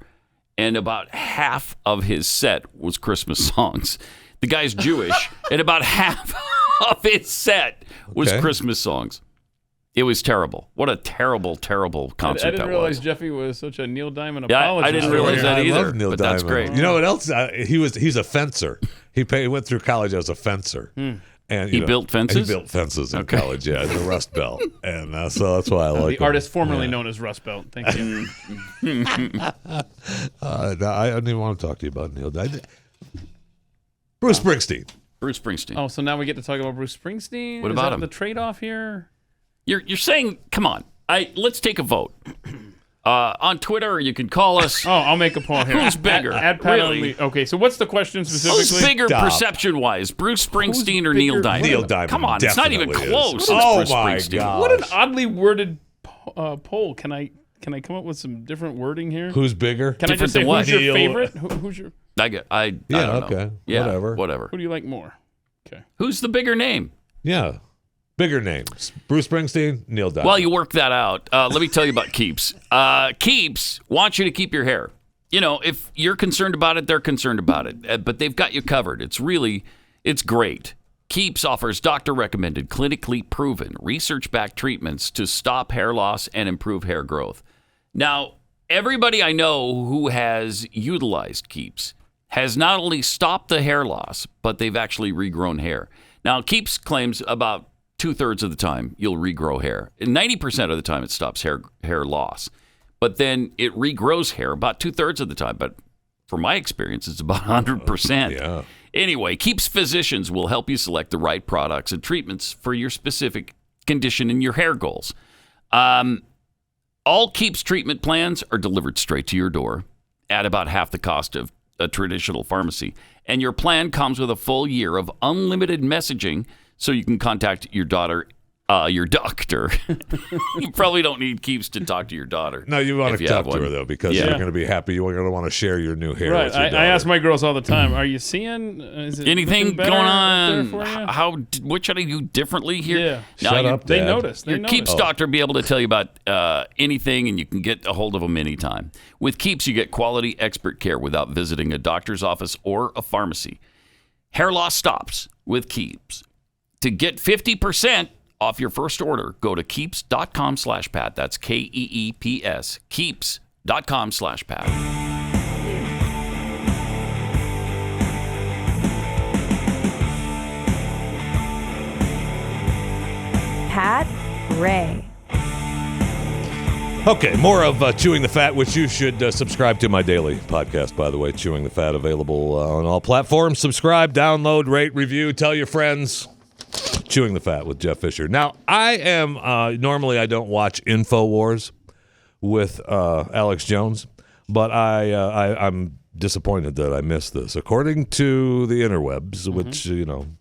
And about half of his set was Christmas songs. The guy's Jewish, and about half of his set was Christmas songs. It was terrible. What a terrible, terrible concert I didn't that realize was. Jeffy was such a Neil Diamond Yeah, apologist. I didn't realize that I either. love Neil but Diamond. that's great. You know what else? He's a fencer. He went through college as a fencer. And He built fences? He built fences in college, in the Rust Belt. And so that's why I like the artist formerly known as Rust Belt. Thank you. I don't even want to talk to you about Neil Diamond. Bruce Springsteen. Bruce Springsteen. Oh, so now we get to talk about Bruce Springsteen? What Is about that him? the trade-off here? You're saying, come on, let's take a vote. On Twitter, you can call us. Oh, I'll make a poll here. Who's bigger? At Pat Really? Unleashed. Okay, so what's the question specifically? Who's bigger perception-wise, Bruce Springsteen or Neil Diamond? Neil Diamond. Come on, it's not even definitely close. is. to Oh Bruce my Springsteen. God! What an oddly worded poll. Can I come up with some different wording here? Who's bigger? Can I just say who's your favorite? Who's your? I don't okay. know. Yeah, Whatever. Who do you like more? Okay. Who's the bigger name? Yeah. Bigger names. Bruce Springsteen, Neil Diamond. Well, you work that out. Let me tell you about Keeps. Keeps wants you to keep your hair. You know, if you're concerned about it, they're concerned about it. But they've got you covered. It's great. Keeps offers doctor-recommended, clinically proven, research-backed treatments to stop hair loss and improve hair growth. Now, everybody I know who has utilized Keeps has not only stopped the hair loss, but they've actually regrown hair. Now, Keeps claims about 2/3 of the time you'll regrow hair. And 90% of the time it stops hair loss. But then it regrows hair about 2/3 of the time. But from my experience, it's about 100%. Yeah. Anyway, Keeps physicians will help you select the right products and treatments for your specific condition and your hair goals. All Keeps treatment plans are delivered straight to your door at about half the cost of a traditional pharmacy. And your plan comes with a full year of unlimited messaging, so you can contact your doctor. You probably don't need Keeps to talk to your daughter. No, you want to talk to her, though, because you're going to be happy. You're going to want to share your new hair Right. with your daughter. I ask my girls all the time, are you seeing anything going on? For you? What should I do differently here? Yeah. Shut up, Dad. They notice. Your Keeps doctor will be able to tell you about anything, and you can get a hold of them anytime. With Keeps, you get quality expert care without visiting a doctor's office or a pharmacy. Hair loss stops with Keeps. To get 50% off your first order, go to keeps.com/Pat. That's KEEPS. Keeps.com/Pat. Pat Ray. Okay, more of Chewing the Fat, which you should subscribe to my daily podcast, by the way. Chewing the Fat, available on all platforms. Subscribe, download, rate, review, tell your friends. Chewing the Fat with Jeff Fisher. Now, I am, normally I don't watch InfoWars with Alex Jones, but I'm disappointed that I missed this. According to the interwebs, which,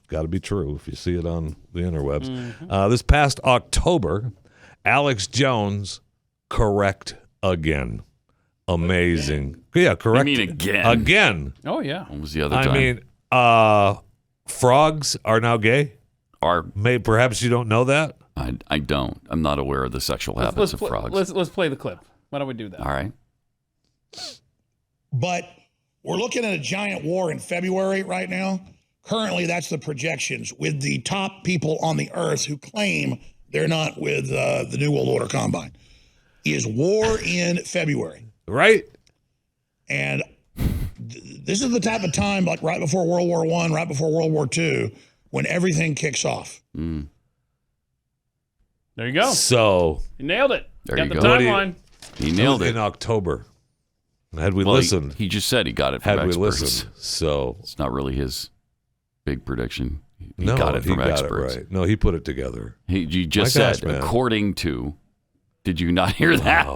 got to be true if you see it on the interwebs, this past October, Alex Jones, correct again. Amazing. Yeah, correct. You mean again? Again. Oh, yeah. What was the other time? I mean, frogs are now gay. Perhaps you don't know that? I don't. I'm not aware of the sexual habits of frogs. Let's play the clip. Why don't we do that? All right. But we're looking at a giant war in February right now. Currently, that's the projections with the top people on the earth who claim they're not with the New World Order Combine. Is war in February. Right. And this is the type of time, like right before World War I, right before World War II, when everything kicks off. Mm. There you go. So you nailed it. There got you the go. timeline. He nailed it in October. Had we listened, he just said he got it from had experts. we listened, so it's not really his big prediction. He no, got it from he got experts. it right. No, he put it together. You just said according to. Did you not hear that? Wow.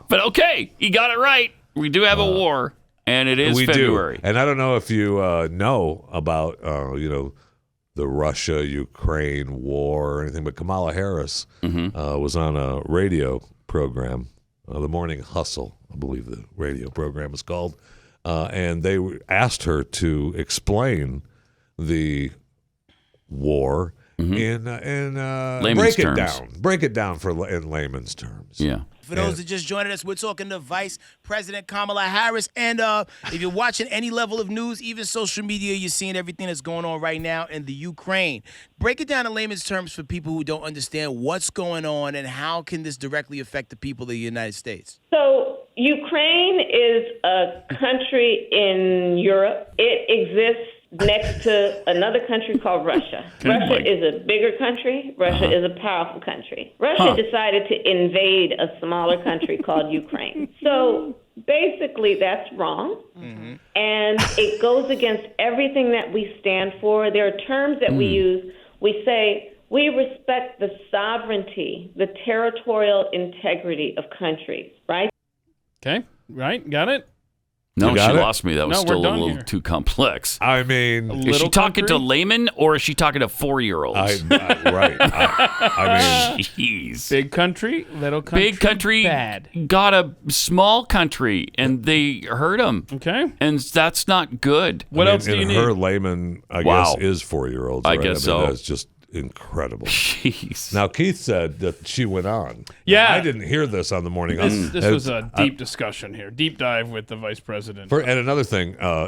But okay, he got it right. We do have a war, and it is February. Do. And I don't know if you know about the Russia-Ukraine war or anything, but Kamala Harris was on a radio program, The Morning Hustle, I believe the radio program is called, and they asked her to explain the war in break it down in layman's terms. Yeah. For those that just joined us, we're talking to Vice President Kamala Harris. And if you're watching any level of news, even social media, you're seeing everything that's going on right now in the Ukraine. Break it down in layman's terms for people who don't understand what's going on and how can this directly affect the people of the United States. So Ukraine is a country in Europe. It exists next to another country called Russia. Russia is a bigger country. Russia is a powerful country. Russia decided to invade a smaller country called Ukraine. So basically that's wrong. And it goes against everything that we stand for. There are terms that we use. We say, We respect the sovereignty, the territorial integrity of countries, right? Okay, right, got it? No, she got it? lost me. That was still a little too complex. I mean, is she talking to laymen or is she talking to 4-year-olds? Right. I mean, jeez. Big country, little country. Big country bad. Got a small country, and they hurt them. Okay, and that's not good. What else do you need? Her layman, I guess, is 4-year-olds. I right? guess so. That's just incredible. Jeez. Now, Keith said that she went on. Yeah. I didn't hear this on the morning. This was a deep discussion here. Deep dive with the vice president. And another thing, how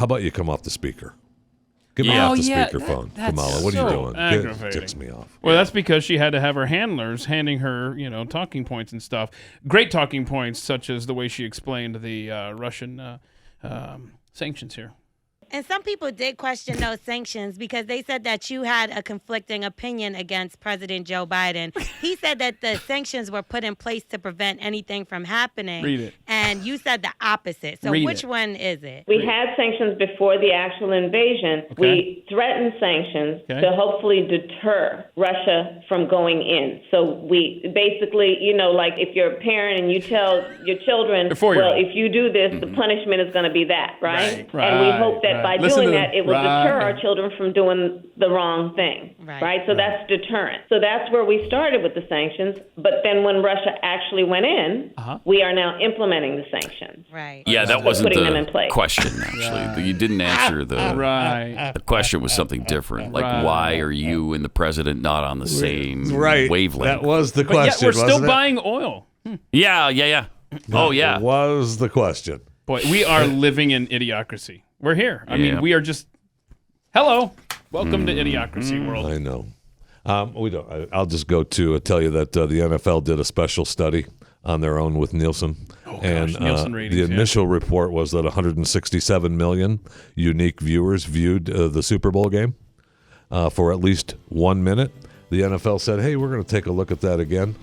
about you come off the speaker? Get me off the speakerphone, Kamala. What are you doing? Aggravating. It ticks me off. Well, that's because she had to have her handlers handing her, talking points and stuff. Great talking points, such as the way she explained the Russian sanctions here. And some people did question those sanctions because they said that you had a conflicting opinion against President Joe Biden. He said that the sanctions were put in place to prevent anything from happening. Read it. And you said the opposite. So which one is it? We had sanctions before the actual invasion. Okay. We threatened sanctions to hopefully deter Russia from going in. So we basically, like if you're a parent and you tell your children, well, if you do this, the punishment is going to be that, right? And we hope that by doing that, it will deter our children from doing the wrong thing, right? So that's deterrent. So that's where we started with the sanctions. But then when Russia actually went in, we are now implementing the sanctions. Right. Yeah, that wasn't putting them in the place. question, actually. You didn't answer the question was something different. Like, why are you and the president not on the same wavelength? That was the question, we're still wasn't it? buying oil. Yeah. Oh, yeah. That was the question. Boy, we are living in idiocracy. We're here. I mean, we are just. Hello, welcome to idiocracy world. I know. We don't. I'll just go to tell you that the NFL did a special study on their own with Nielsen, Nielsen ratings, the initial report was that 167 million unique viewers viewed the Super Bowl game for at least 1 minute. The NFL said, hey, we're going to take a look at that again.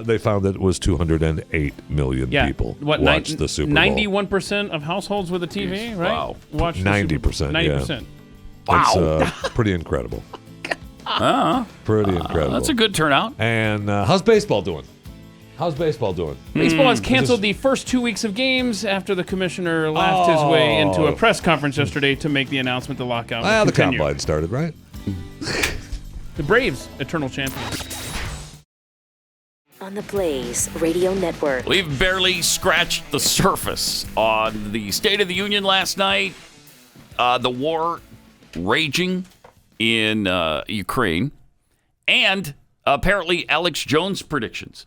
They found that it was 208 million people watched the Super Bowl. 91% of households with a TV, right? Wow. Watch 90%. 90%. Wow. That's pretty incredible. Pretty incredible. That's a good turnout. And how's baseball doing? Baseball has canceled the first 2 weeks of games after the commissioner laughed his way into a press conference yesterday to make the announcement the lockout would the continue. combine started, right? The Braves, eternal champions. On the Blaze Radio Network. We've barely scratched the surface on the State of the Union last night. The war raging in Ukraine. And apparently Alex Jones' predictions.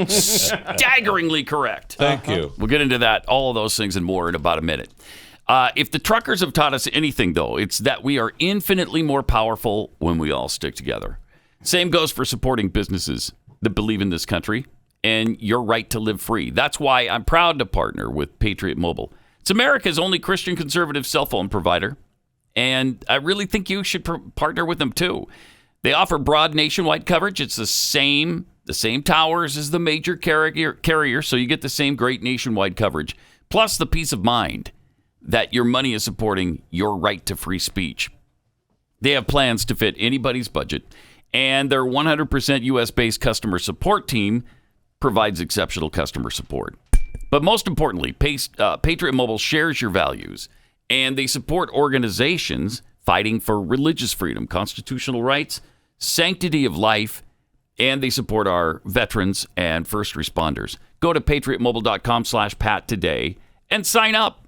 Staggeringly correct. Thank you. We'll get into that, all of those things and more in about a minute. If the truckers have taught us anything, though, it's that we are infinitely more powerful when we all stick together. Same goes for supporting businesses that believe in this country and your right to live free. That's why I'm proud to partner with Patriot Mobile. It's America's only Christian conservative cell phone provider, and I really think you should partner with them, too. They offer broad nationwide coverage. It's the same towers as the major carrier, so you get the same great nationwide coverage, plus the peace of mind that your money is supporting your right to free speech. They have plans to fit anybody's budget, and their 100% U.S.-based customer support team provides exceptional customer support. But most importantly, Patriot Mobile shares your values, and they support organizations fighting for religious freedom, constitutional rights, sanctity of life, and they support our veterans and first responders. Go to patriotmobile.com/Pat today and sign up.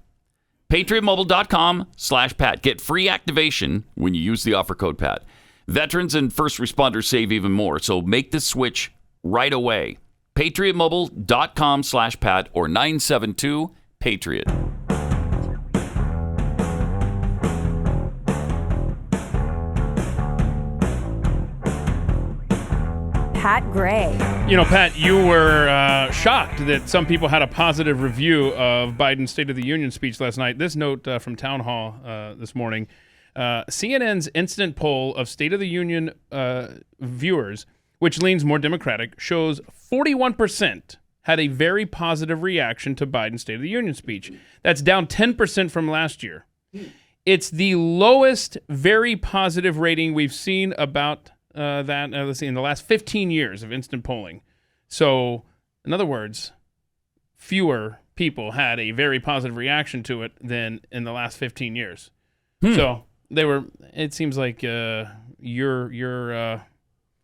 PatriotMobile.com/Pat. Get free activation when you use the offer code Pat. Veterans and first responders save even more, so make the switch right away. PatriotMobile.com/Pat or 972-PATRIOT. Pat Gray. You know, Pat, you were shocked that some people had a positive review of Biden's State of the Union speech last night. This note from Town Hall this morning. CNN's instant poll of State of the Union viewers, which leans more Democratic, shows 41% had a very positive reaction to Biden's State of the Union speech. That's down 10% from last year. It's the lowest very positive rating we've seen about that. Let's see, in the last 15 years of instant polling. So, in other words, fewer people had a very positive reaction to it than in the last 15 years. So they were. It seems like your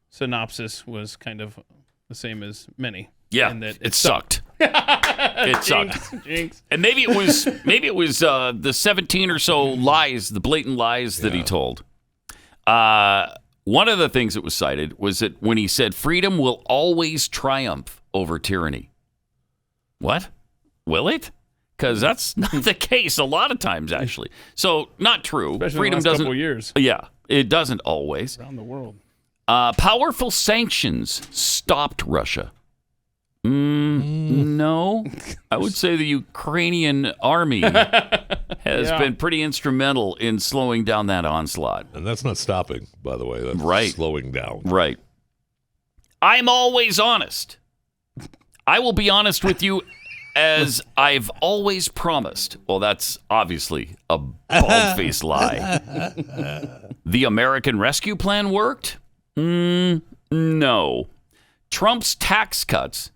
synopsis was kind of the same as many. Yeah, in that it sucked. It sucked. Jinx. And maybe it was the 17 or so lies, the blatant lies that he told. One of the things that was cited was that when he said freedom will always triumph over tyranny. What? Will it? Because that's not the case a lot of times, actually. So, not true. Especially Freedom in the last doesn't. couple years. Yeah, it doesn't always. Around the world. Powerful sanctions stopped Russia. No, I would say the Ukrainian army has been pretty instrumental in slowing down that onslaught. And that's not stopping, by the way. That's right. Slowing down. Right. I'm always honest. I will be honest with you as I've always promised. Well, that's obviously a bald-faced lie. The American Rescue Plan worked? No. Trump's tax cuts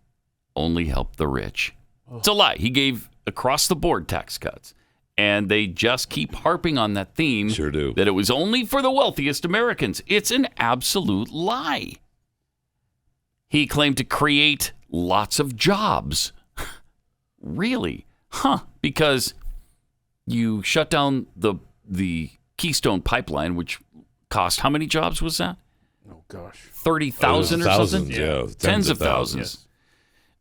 only helped the rich. It's a lie. He gave across-the-board tax cuts. And they just keep harping on that theme. Sure do. That it was only for the wealthiest Americans. It's an absolute lie. He claimed to create lots of jobs. Really? Because you shut down the Keystone Pipeline, which cost how many jobs was that? Oh, gosh. 30,000 or something? Yeah. Tens of thousands.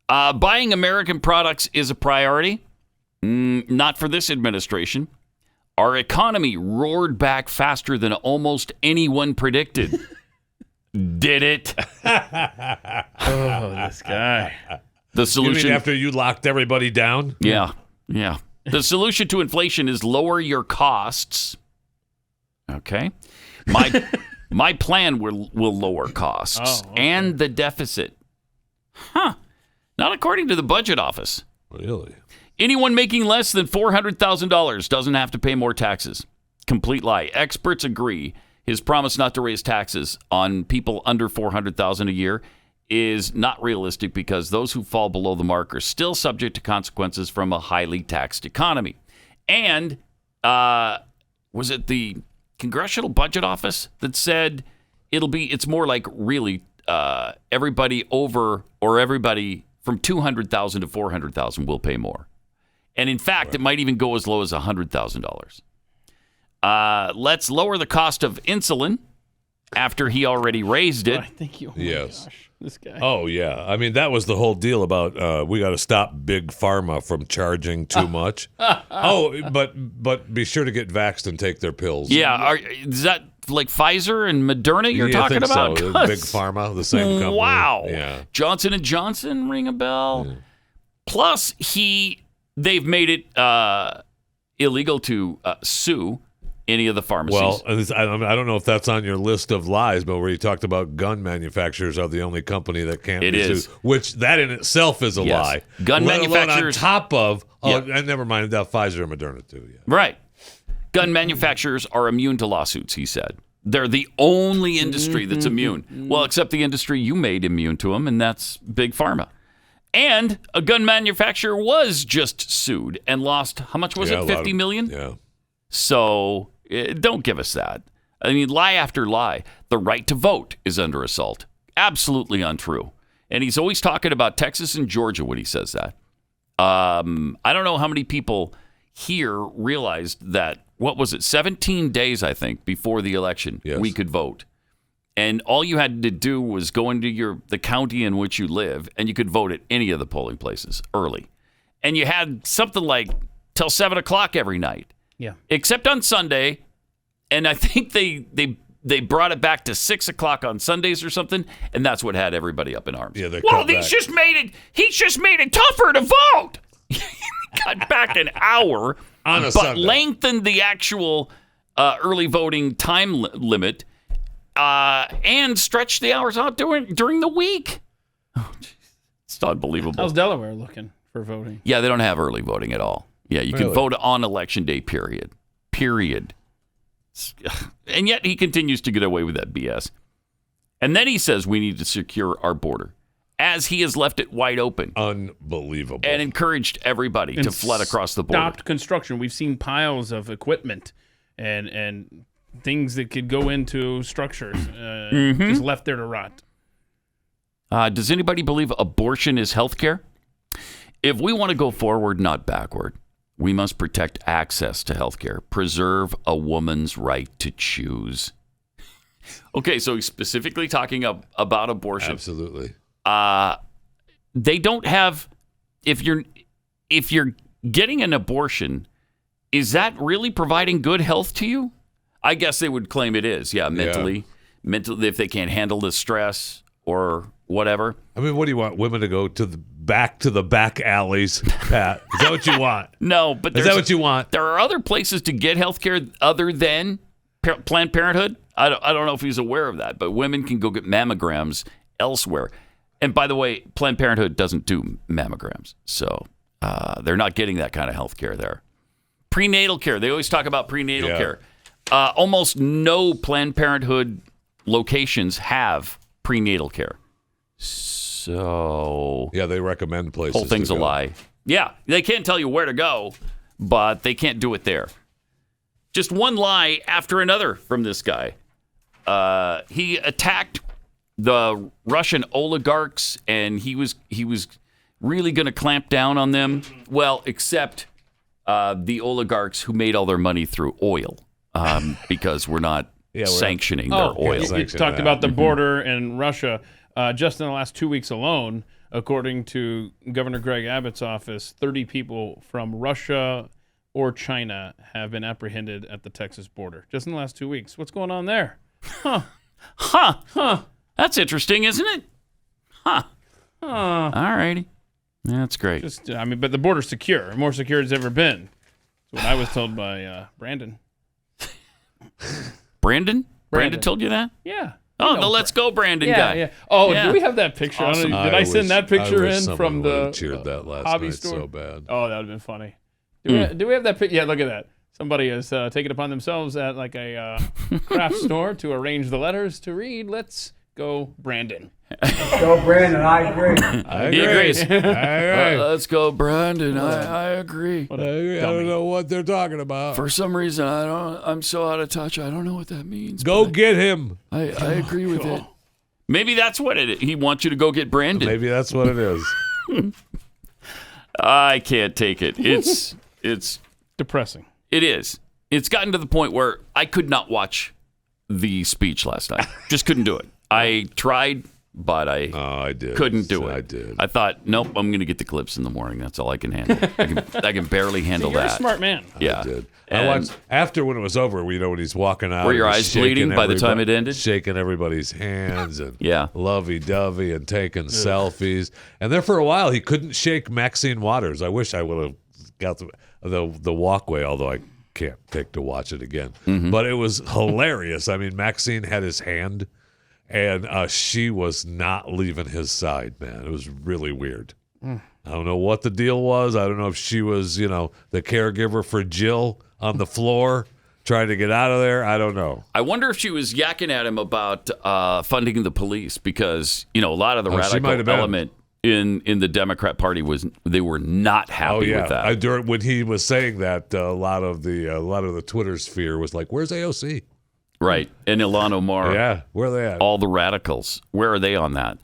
Buying American products is a priority. Not for this administration. Our economy roared back faster than almost anyone predicted. Did it? Oh, this guy. The solution. You mean after you locked everybody down? Yeah. The solution to inflation is lower your costs. Okay. My plan will lower costs and the deficit. Not according to the budget office. Really? Anyone making less than $400,000 doesn't have to pay more taxes. Complete lie. Experts agree his promise not to raise taxes on people under $400,000 a year is not realistic because those who fall below the mark are still subject to consequences from a highly taxed economy. And was it the Congressional Budget Office that said it's more like really everybody over or everybody from $200,000 to $400,000 will pay more. And in fact, it might even go as low as $100,000. Let's lower the cost of insulin after he already raised it. Thank you. Yes. Gosh, this guy. Oh, yeah. I mean, that was the whole deal about we got to stop Big Pharma from charging too much. But be sure to get vaxxed and take their pills. Yeah. Is that like Pfizer and Moderna you're talking I think about? So. Big Pharma, the same company. Wow. Yeah. Johnson & Johnson, ring a bell. Yeah. Plus, they've made it illegal to sue any of the pharmacies. Well, I don't know if that's on your list of lies, but where you talked about gun manufacturers are the only company that can't be sued, which that in itself is a lie. Gun manufacturers on top of, and never mind that Pfizer and Moderna too. Yeah. Right. Gun manufacturers are immune to lawsuits, he said. They're the only industry that's immune. Well, except the industry you made immune to them, and that's Big Pharma. And a gun manufacturer was just sued and lost, how much was it, $50 million? Yeah. So don't give us that. I mean, lie after lie. The right to vote is under assault. Absolutely untrue. And he's always talking about Texas and Georgia when he says that. I don't know how many people here realized that, 17 days, I think, before the election, we could vote. And all you had to do was go into the county in which you live, and you could vote at any of the polling places early. And you had something like till 7 o'clock every night. Yeah. Except on Sunday, and I think they brought it back to 6 o'clock on Sundays or something, and that's what had everybody up in arms. Yeah, he's just made it tougher to vote. Cut back an hour, on but lengthened the actual early voting time limit, and stretched the hours out during the week. Oh, it's unbelievable. How's Delaware looking for voting? Yeah, they don't have early voting at all. Yeah, you can vote on election day, period. period. And yet he continues to get away with that BS. And then he says we need to secure our border, as he has left it wide open. Unbelievable. And encouraged everybody to flood across the border. Stopped construction. We've seen piles of equipment and things that could go into structures just left there to rot. Does anybody believe abortion is health care? If we want to go forward, not backward, we must protect access to health care, preserve a woman's right to choose. Okay, so he's specifically talking about abortion. Absolutely. They don't have, if you're getting an abortion, is that really providing good health to you? I guess they would claim it is. Yeah, mentally, if they can't handle the stress or whatever. I mean, what do you want? Women to go to the back alleys, Pat? Is that what you want? No, but is that what you want? There are other places to get health care other than Planned Parenthood. I don't know if he's aware of that, but women can go get mammograms elsewhere. And by the way, Planned Parenthood doesn't do mammograms, so they're not getting that kind of health care there. Prenatal care. They always talk about prenatal care. Almost no Planned Parenthood locations have prenatal care. So yeah, they recommend places. Whole thing's a lie. Yeah, they can't tell you where to go, but they can't do it there. Just one lie after another from this guy. He attacked the Russian oligarchs, and he was really going to clamp down on them. Well, except the oligarchs who made all their money through oil, because we're not sanctioning their oil. You talked about the border and Russia. Just in the last 2 weeks alone, according to Governor Greg Abbott's office, 30 people from Russia or China have been apprehended at the Texas border. Just in the last 2 weeks. What's going on there? Huh. That's interesting, isn't it? All righty. That's great. But the border's secure. More secure as it's ever been. That's what I was told by Brandon. Brandon? Brandon told you that? Yeah. Oh, the Let's Go Brandon guy. Yeah. Oh, do we have that picture? Awesome. Did I send that picture in from the cheered that last hobby night store? so bad. Oh, that would have been funny. Do we have that picture? Yeah, look at that. Somebody has taken upon themselves at like a craft store to arrange the letters to read, Let's Go Brandon. Go Brandon, I agree. He agrees. Let's go, Brandon. I agree. I don't know what they're talking about. For some reason, I'm so out of touch. I don't know what that means. Go get him. I agree with it. Maybe that's what it is. He wants you to go get Brandon. Maybe that's what it is. I can't take it. It's depressing. It is. It's gotten to the point where I could not watch the speech last night. Just couldn't do it. I tried, but I couldn't do it. I did. I thought, nope, I'm going to get the clips in the morning. That's all I can handle. I can barely handle you're that. a smart man. Yeah. I did. I watched after when it was over. When he's walking out. Were your eyes bleeding by the time it ended? Shaking everybody's hands and yeah, lovey-dovey and taking selfies. And there for a while he couldn't shake Maxine Waters. I wish I would have got the walkway, although I can't take to watch it again. Mm-hmm. But it was hilarious. I mean, Maxine had his hand. And she was not leaving his side, man. It was really weird. I don't know what the deal was. I don't know if she was, the caregiver for Jill on the floor trying to get out of there. I don't know. I wonder if she was yakking at him about funding the police because, a lot of the radical element in the Democrat Party they were not happy with that. When he was saying that, a lot of the Twitter sphere was like, "Where's AOC?" Right. And Ilhan Omar. Yeah, where are they at? All the radicals. Where are they on that?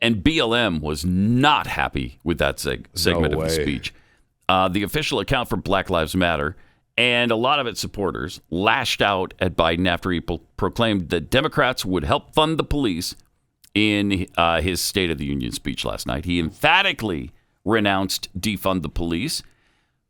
And BLM was not happy with that segment of the speech. The official account for Black Lives Matter and a lot of its supporters lashed out at Biden after he proclaimed that Democrats would help fund the police in his State of the Union speech last night. He emphatically renounced defund the police.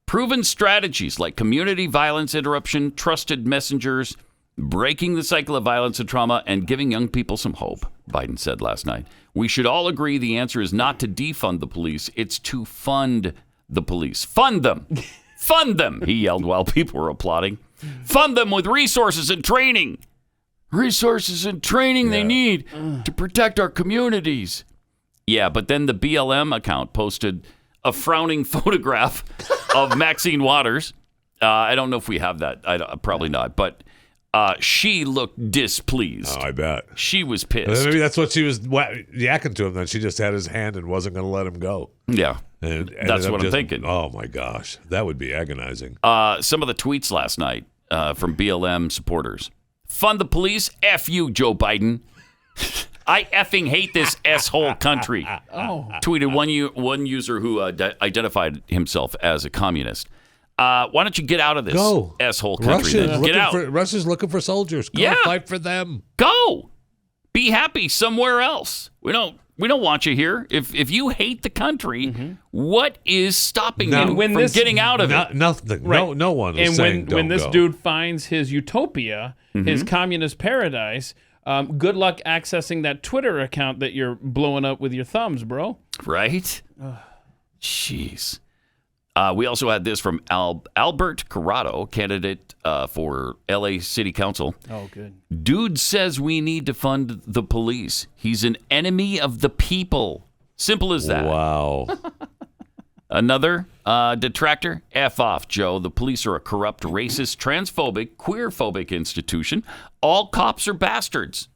Proven strategies like community violence interruption, trusted messengers, breaking the cycle of violence and trauma, and giving young people some hope, Biden said last night. We should all agree the answer is not to defund the police, it's to fund the police. Fund them! Fund them! He yelled while people were applauding. Fund them with resources and training. Resources and training they need to protect our communities. Yeah, but then the BLM account posted a frowning photograph of Maxine Waters I don't know if we have that. Probably not. But she looked displeased. Oh, I bet. She was pissed. Maybe that's what she was yakking to him. Then she just had his hand and wasn't going to let him go. Yeah. And that's what I'm thinking. Oh, my gosh. That would be agonizing. Some of the tweets last night from BLM supporters. Fund the police. F you, Joe Biden. I effing hate this S-hole country. Tweeted one user who identified himself as a communist. Why don't you get out of this S-hole country? Get out. Russia's looking for soldiers. Go fight for them. Go. Be happy somewhere else. We don't want you here. If you hate the country, what is stopping you from getting out of it? Nothing. Right. No one is saying when this dude finds his utopia, his communist paradise, good luck accessing that Twitter account that you're blowing up with your thumbs, bro. Right? Jeez. We also had this from Albert Corrado, candidate for L.A. City Council. Oh, good. Dude says we need to fund the police. He's an enemy of the people. Simple as that. Wow. Another detractor. F off, Joe. The police are a corrupt, racist, transphobic, queerphobic institution. All cops are bastards.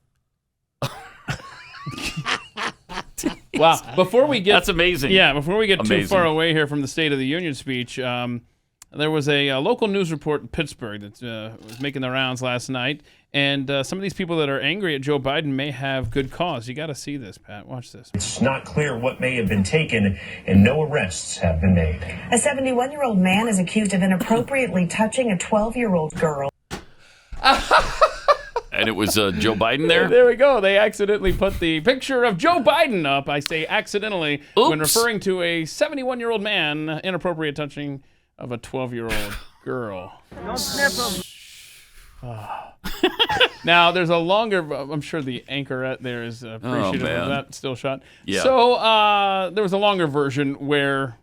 Wow. Before we get That's amazing. Yeah, before we get too far away here from the State of the Union speech, there was a local news report in Pittsburgh that was making the rounds last night, and some of these people that are angry at Joe Biden may have good cause. You got to see this, Pat. Watch this. It's not clear what may have been taken, and no arrests have been made. A 71-year-old man is accused of inappropriately touching a 12-year-old girl. And it was Joe Biden there? There we go. They accidentally put the picture of Joe Biden up. I say accidentally when referring to a 71-year-old man, inappropriate touching of a 12-year-old girl. Don't snip him. Now, there's a longer, I'm sure the anchorette there is appreciative of that still shot. Yeah. So there was a longer version where,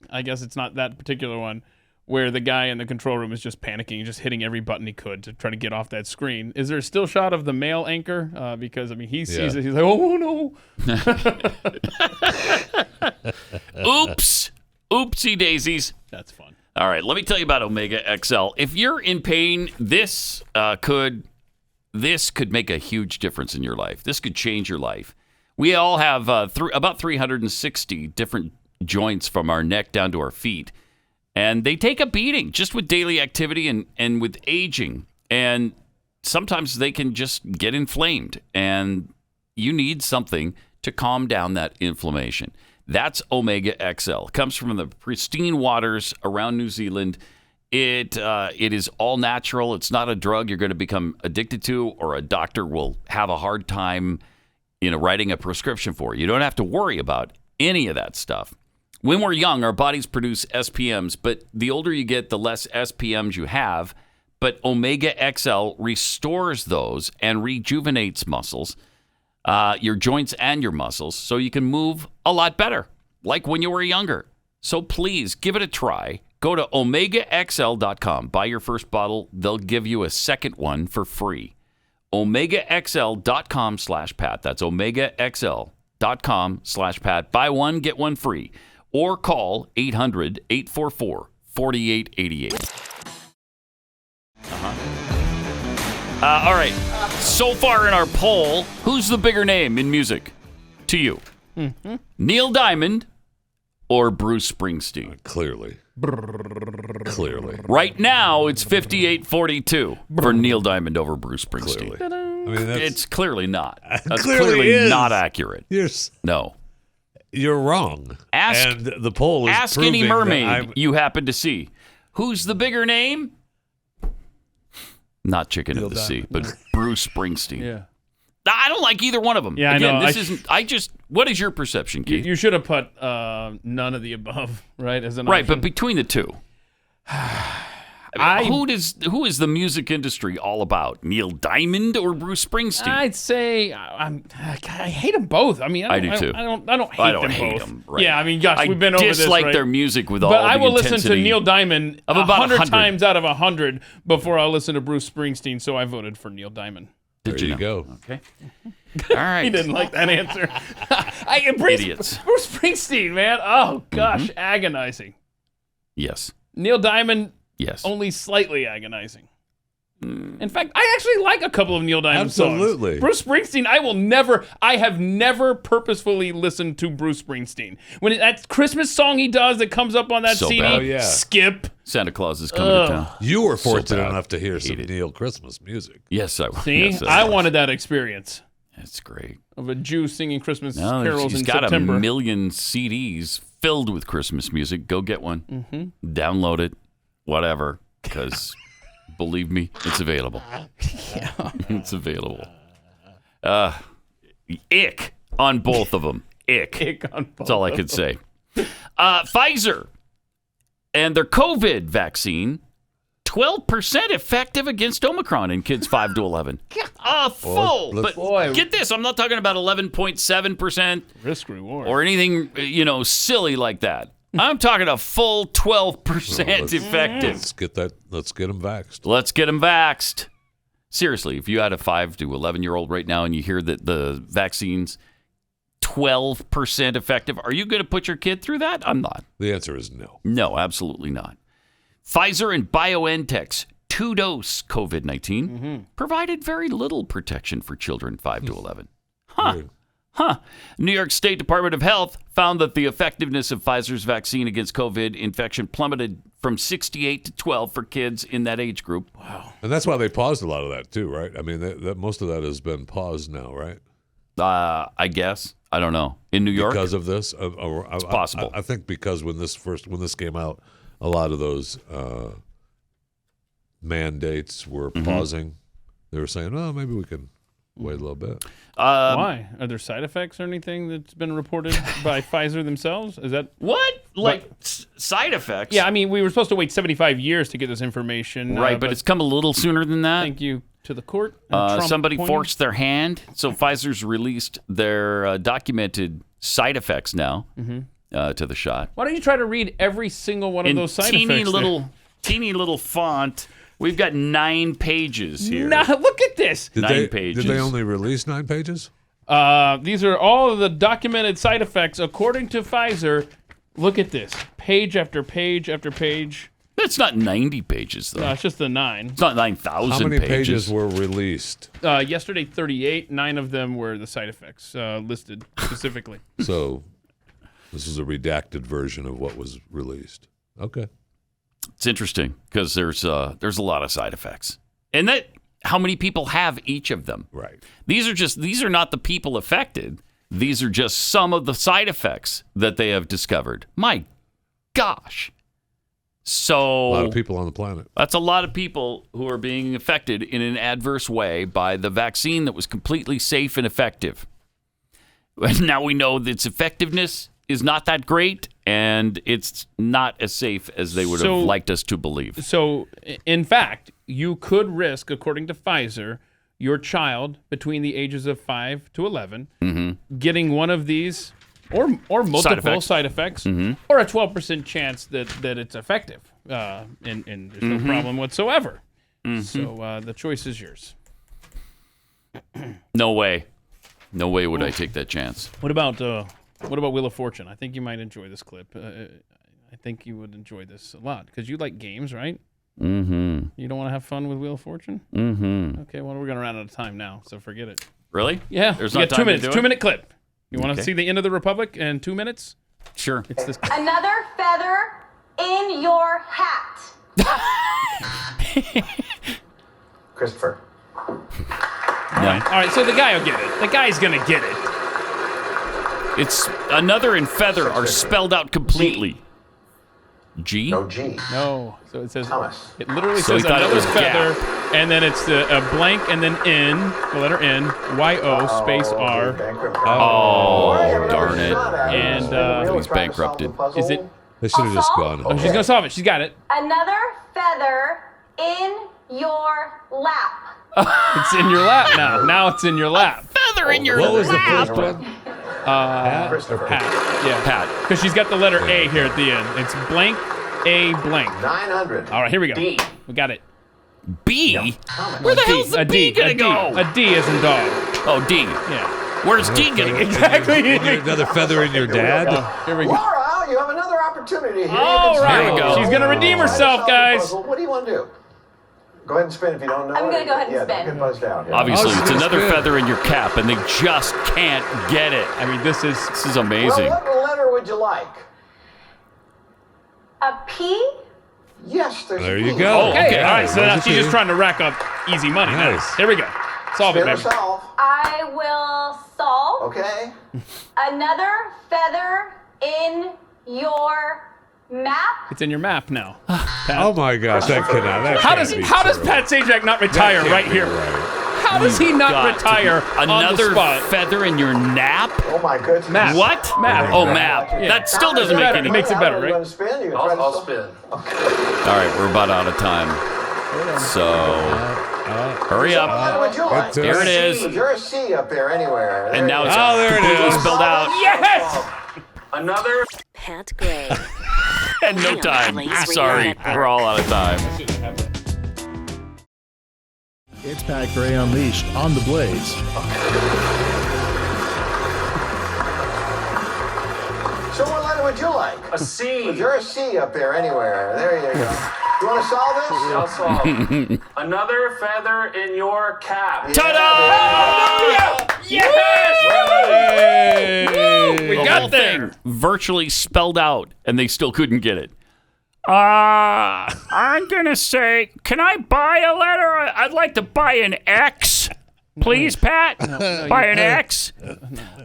I guess it's not that particular one, where the guy in the control room is just panicking, just hitting every button he could to try to get off that screen. Is there a still shot of the male anchor? Because, I mean, he sees it. He's like, oh, no. Oops. Oopsie daisies. That's fun. All right, let me tell you about Omega XL. If you're in pain, this could make a huge difference in your life. This could change your life. We all have about 360 different joints from our neck down to our feet. And they take a beating just with daily activity and with aging. And sometimes they can just get inflamed. And you need something to calm down that inflammation. That's Omega XL. It comes from the pristine waters around New Zealand. It is all natural. It's not a drug you're going to become addicted to, or a doctor will have a hard time, writing a prescription for. You don't have to worry about any of that stuff. When we're young, our bodies produce SPMs, but the older you get, the less SPMs you have. But Omega XL restores those and rejuvenates muscles, your joints and your muscles, so you can move a lot better, like when you were younger. So please, give it a try. Go to OmegaXL.com. Buy your first bottle. They'll give you a second one for free. OmegaXL.com/Pat. That's OmegaXL.com/Pat. Buy one, get one free. Or call 800-844-4888. All right. So far in our poll, who's the bigger name in music to you? Neil Diamond or Bruce Springsteen? Clearly. Right now, it's 58-42 for Neil Diamond over Bruce Springsteen. It's clearly not. That's clearly not accurate. No. You're wrong. And the poll is ask any mermaid you happen to see. Who's the bigger name? Not Chicken Neil of the Diamond. Sea, but Bruce Springsteen. Yeah. I don't like either one of them. Yeah, Again, I know. What is your perception, Keith? You should have put none of the above, right? As an right, option. but between the two. Who is the music industry all about? Neil Diamond or Bruce Springsteen? I'd say I hate them both. I mean, I do too. I don't hate them both. Right. Yeah, I mean, gosh, we've been over this. I dislike right? their music with all But the I will listen to intensity Neil Diamond of about 100 times out of 100 before I'll listen to Bruce Springsteen. So I voted for Neil Diamond. There you go. Okay. All right. He didn't like that answer. Idiots. Bruce Springsteen, man. Oh gosh, agonizing. Yes. Neil Diamond Yes. Only slightly agonizing. In fact, I actually like a couple of Neil Diamond songs. Absolutely. Bruce Springsteen, I have never purposefully listened to Bruce Springsteen. When that Christmas song he does that comes up on that So CD, bad. Oh, yeah. skip. Santa Claus is coming to town. You were fortunate bad. enough to hear some Hate it. Neil Christmas music. Yes, I was. See, Yes, I was. wanted that experience That's great. of a Jew singing Christmas No, carols he's in got September. a million CDs filled with Christmas music. Go get one. Download it, whatever, because believe me, it's available. It's available. Ick on both of them. Ick. Ick on both That's all I could say. Pfizer and their COVID vaccine, 12% effective against Omicron in kids 5 to 11. Full. But get this, I'm not talking about 11.7% risk reward or anything, silly like that. I'm talking a full 12% effective. Let's get them vaxxed. Let's get them vaxxed. Seriously, if you had a 5 to 11-year-old right now and you hear that the vaccine's 12% effective, are you going to put your kid through that? I'm not. The answer is no. No, absolutely not. Pfizer and BioNTech's 2-dose COVID-19 provided very little protection for children 5 to 11. New York State Department of Health found that the effectiveness of Pfizer's vaccine against COVID infection plummeted from 68 to 12 for kids in that age group. Wow. And that's why they paused a lot of that too, right? I mean, that most of that has been paused now, right? I guess. I don't know. In New York? Because of this? It's possible. I think because when this came out, a lot of those mandates were pausing. They were saying, oh, maybe we can wait a little bit. Why? Are there side effects or anything that's been reported by Pfizer themselves? Is that what? Side effects? Yeah, I mean, we were supposed to wait 75 years to get this information. Right, but it's come a little sooner than that. Thank you to the court. Somebody forced their hand, so Pfizer's released their documented side effects now to the shot. Why don't you try to read every single one of those side effects? Teeny little font. We've got 9 pages here. Look at this. 9 pages. Did they only release 9 pages? These are all of the documented side effects according to Pfizer. Look at this. Page after page after page. That's not 90 pages, though. No, it's just the 9. It's not 9,000 pages. How many pages were released? Yesterday, 38. 9 of them were the side effects listed specifically. So this is a redacted version of what was released. Okay. It's interesting because there's a lot of side effects. And that how many people have each of them. Right. These are not the people affected. These are just some of the side effects that they have discovered. My gosh. So a lot of people on the planet. That's a lot of people who are being affected in an adverse way by the vaccine that was completely safe and effective. Now we know that its effectiveness is not that great, and it's not as safe as they would have liked us to believe. So, in fact, you could risk, according to Pfizer, your child between the ages of 5 to 11 getting one of these or multiple side effects or a 12% chance that it's effective. And there's no problem whatsoever. So the choice is yours. No way. No way would I take that chance. What about Wheel of Fortune? I think you might enjoy this clip. I think you would enjoy this a lot because you like games, right? You don't want to have fun with Wheel of Fortune? Okay, well, we're going to run out of time now, so forget it. Really? Yeah. There's you not got time 2 minutes. to do it? 2-minute clip. You want to see the end of the Republic in 2 minutes? Sure. It's this clip. Another feather in your hat. Christopher. All right, so the guy will get it. The guy's going to get it. It's another and feather are spelled out completely. G? No G. No. So it says, Thomas. it literally So he says thought it another was feather, and then it's a blank, and then N, the letter N, Y-O, space R. Oh, darn it. And he's bankrupted. Is it? They should have just gone. Oh, she's going to solve it. She's got it. Another feather in your lap. It's in your lap now. Now it's in your lap. Feather in your lap. What was the first one? Pat. Yeah. Pat. Because she's got the letter A here at the end. It's blank, A, blank. 900. All right, here we go. D. We got it. B? Where the hell's the B gonna go? A D as in dog. Oh, D. Yeah. Where's D gonna go? Exactly. Another feather in your dad? Here we go. Laura, Well, you have another opportunity here. All right. Here we go. She's going to redeem herself, guys. What do you want to do? Go ahead and spin if you don't know. I'm going to go ahead and spin. Don't get buzzed out. Obviously, it's another feather in your cap, and they just can't get it. I mean, this is amazing. Well, what letter would you like? A P? Yes, there's There a you P. go. Okay. Okay. All right. So now There's a she's P. just trying to rack up easy money. Nice. Now. Here we go. Solve it, Spin or baby. solve. I will solve Okay. another feather in your map. It's in your map now. Oh my gosh, that cannot. How does Pat Sajak not retire right here? How does he not retire on the another spot? feather in your nap? Oh my goodness. Map. What? Map. Oh, map. Yeah. That still doesn't make any. Makes it better, You want right? to spin? You can try I'll to spin. All right, we're about out of time. So hurry What up. letter would you like? Here it is. Is there a C up there anywhere? And now it's there it completely is. spelled out. Yes! Another. Pat Gray. And no time. Blaze Radio Sorry, Network. we're all out of time. It's Pat Gray Unleashed on the Blaze. So what letter would you like? A C. Is there a C up there anywhere? There you go. You want to solve this? I'll solve. Another feather in your cap. Ta-da! Yes! We The got whole there. thing virtually spelled out, and they still couldn't get it. I'm gonna say, can I buy a letter? I'd like to buy an X, please, Pat. Buy an X.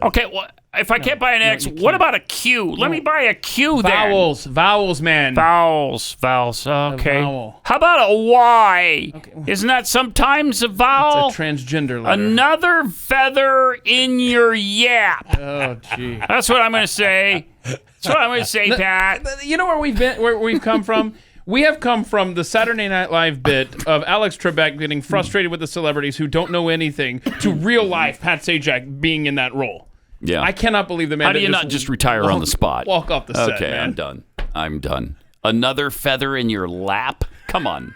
Okay, well, if I can't buy an X, what about a Q? Let me buy a Q then. Vowels, man. Vowels. Okay. vowel. How about a Y? Isn't that sometimes a vowel? It's a transgender letter. Another feather in your yap. Oh, gee. That's what I'm going to say. That's what I'm going to say, Pat. You know where we've come from? We have come from the Saturday Night Live bit of Alex Trebek getting frustrated with the celebrities who don't know anything to real life Pat Sajak being in that role. Yeah. I cannot believe the man. How do you not just retire on the spot? Walk off the set, Okay, man. I'm done. Another feather in your lap? Come on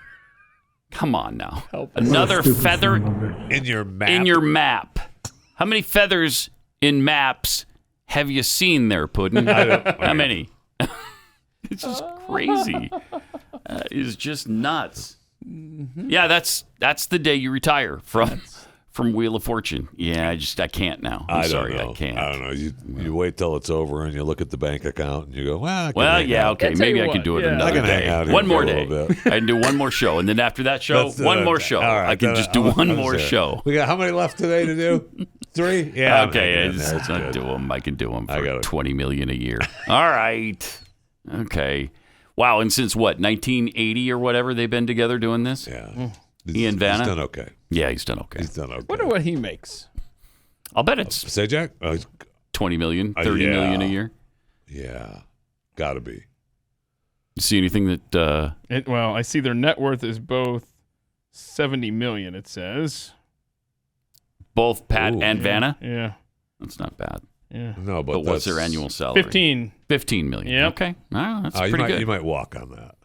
now. Another feather in your map. in your map. How many feathers in maps have you seen there, Puddin'? How many? It's just crazy. It's just nuts. Mm-hmm. Yeah, that's the day you retire from Wheel of Fortune. Yeah, I can't now. I'm sorry, I can't. I don't know. You wait till it's over and you look at the bank account and you go, well, okay, maybe I can do it another day. One more day. I can do one more show, and then after that show, one more show. All right, I can just do one more show. We got how many left today to do? 3? Yeah. Okay, I do them. I can do them for $20 million a year. All right. Okay. Wow, and since what, 1980 or whatever they've been together doing this? Yeah. He and Vanna? He's done okay. Yeah, he's done okay. Wonder what he makes. I'll bet it's Sajak? $20 million, $30 million a year. Yeah. Gotta be. You see anything that... Well, I see their net worth is both $70 million, it says. Both Pat and Vanna? Yeah. That's not bad. Yeah. No, but what's their annual salary? 15 million. Yep. Okay. Wow, that's pretty good. You might walk on that.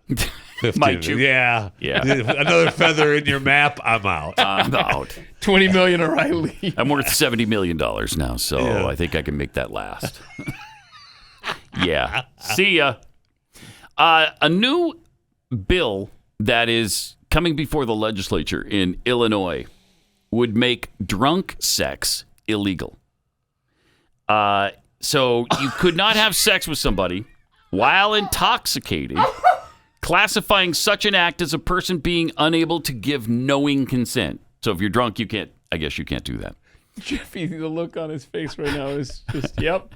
15. Might you? Yeah. Another feather in your map, I'm out. I'm out. $20 million or I leave. I'm worth $70 million now, so I think I can make that last. Yeah. See ya. A new bill that is coming before the legislature in Illinois would make drunk sex illegal. So you could not have sex with somebody while intoxicated, classifying such an act as a person being unable to give knowing consent. So if you're drunk, you can't do that. Jeffy, the look on his face right now is just, yep.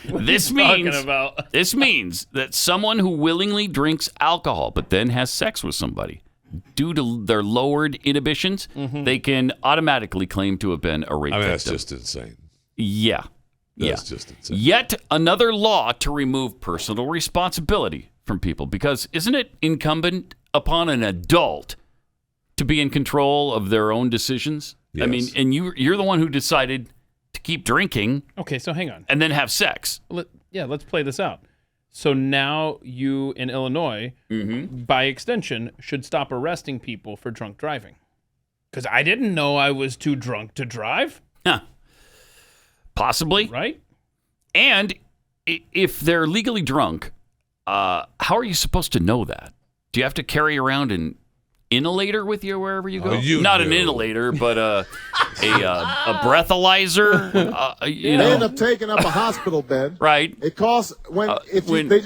What This are you talking means about? this means that someone who willingly drinks alcohol but then has sex with somebody, due to their lowered inhibitions, they can automatically claim to have been a rape victim. That's just insane. Yeah. That's just insane. Yet another law to remove personal responsibility from people, because isn't it incumbent upon an adult to be in control of their own decisions? Yes. I mean, and you're the one who decided to keep drinking. Okay, so hang on. And then have sex. Let's play this out. So now you in Illinois, by extension, should stop arresting people for drunk driving. Because I didn't know I was too drunk to drive. Possibly. Right? And if they're legally drunk, how are you supposed to know that? Do you have to carry around an inhalator with you wherever you go? Not an inhalator, but a breathalyzer. They end up taking up a hospital bed. Right. It costs they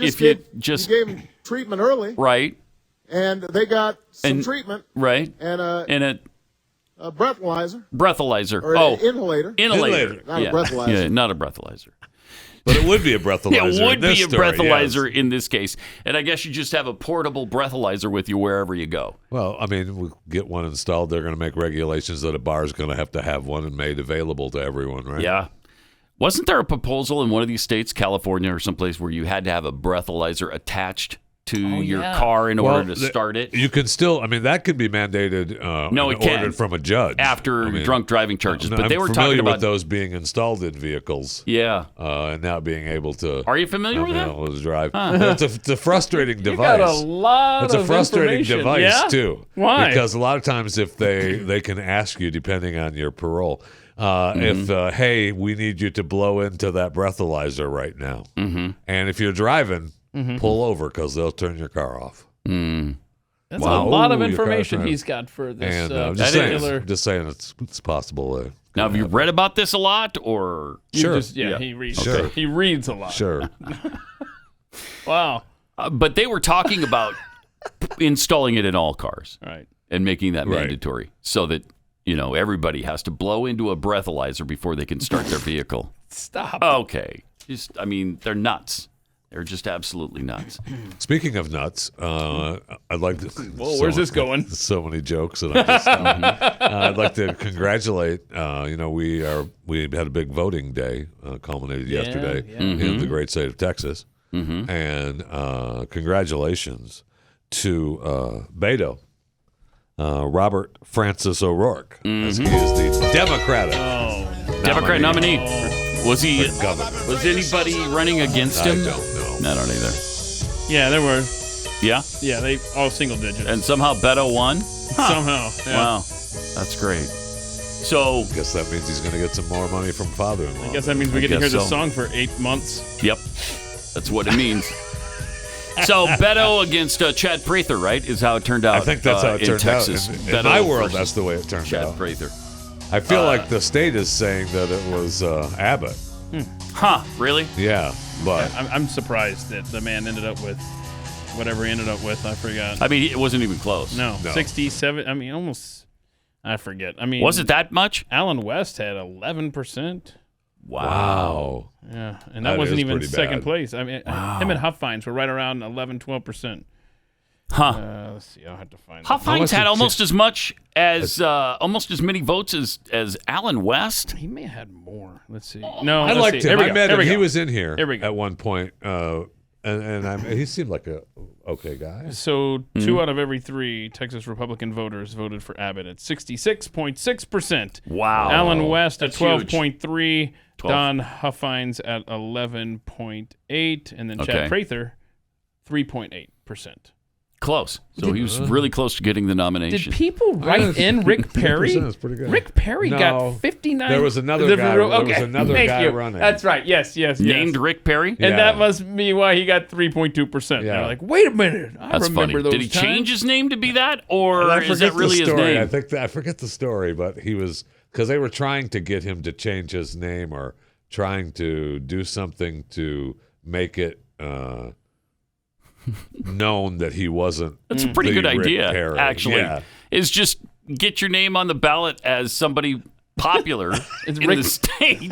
just gave them treatment early. Right. And they got some treatment. Right. And a breathalyzer. Breathalyzer. Or an inhalator. Inhalator. Not a breathalyzer. Yeah, not a breathalyzer. But it would be a breathalyzer. It would in this be a story, breathalyzer yes. in this case. And I guess you just have a portable breathalyzer with you wherever you go. Well, I mean, we'll get one installed. They're going to make regulations that a bar is going to have one and made available to everyone, right? Yeah. Wasn't there a proposal in one of these states, California or someplace, where you had to have a breathalyzer attached to your car in order to start it? You can still, I mean, that could be mandated no, it can't. ordered from a judge. After drunk driving charges. But they were I'm talking familiar about with those being installed in vehicles. Yeah. And now being able to. Are you familiar with that? Able to drive. Huh. It's a frustrating device. You got a lot It's a of frustrating information. device, Yeah? too. Why? Because a lot of times if they can ask you, depending on your parole, if, hey, we need you to blow into that breathalyzer right now. Mm-hmm. And if you're driving, pull over because they'll turn your car off. That's a lot of information he's got for this And particular. just saying it's possible. Now, have you read about this a lot, or Sure. He reads. Sure. He reads a lot. Sure. Wow. But they were talking about installing it in all cars, right, and making that mandatory, so that everybody has to blow into a breathalyzer before they can start their vehicle. Stop. Okay, they're nuts. They're just absolutely nuts. Speaking of nuts, I'd like to. Whoa, where's this going? So many jokes, and I'd like to congratulate. We had a big voting day culminated yesterday in the great state of Texas, and congratulations to Beto, Robert Francis O'Rourke, as he is the Democrat nominee. Was he? for governor. Was anybody running against him? I don't know. I don't either. Yeah, there were. Yeah? Yeah, they all single digits. And somehow Beto won? Somehow. Yeah. Wow. That's great. So. I guess that means he's going to get some more money from father-in-law. I guess that means we get to hear this song for 8 months. Yep. That's what it means. So Beto against Chad Prather, right, is how it turned out. I think that's how it turned Texas. out. In my world, that's the way it turned Chad out. Prather. I feel like the state is saying that it was Abbott. Huh, really? Yeah, but I'm surprised that the man ended up with whatever he ended up with. I forgot. I mean, it wasn't even close. No. 67. I mean, almost. I forget. I mean, was it that much? Alan West had 11%. Wow. Yeah, and that wasn't even second bad. place. I mean, him and Huffines were right around 11-12%. Huh. Let's see. I'll have to find. Huffines had almost as much as almost as many votes as Alan West. He may have had more. Let's see. No, I liked him. I met him. He was in here Here we go. at one point, and he seemed like a okay guy. So 2 out of every 3 Texas Republican voters voted for Abbott at 66.6%. Wow. Alan West at That's huge. 12.3%. Don Huffines at 11.8%. And then Chad Prather, 3.8%. Close. So he was really close to getting the nomination. Did people write in Rick Perry? That's pretty good. Rick Perry No. got 59. There was another guy. There was Okay, another thank guy you. running. That's right. Yes. Named Rick Perry? And Yeah. that must be why he got 3.2%. Yeah. They're like, wait a minute. I That's remember funny. those Did he times. change his name to be that, or I is forget that really the his story. name? I forget the story, but he was because they were trying to get him to change his name or trying to do something to make it known that he wasn't. That's a pretty the good Rick idea, Perry. actually. Yeah. Is just get your name on the ballot as somebody popular in the state.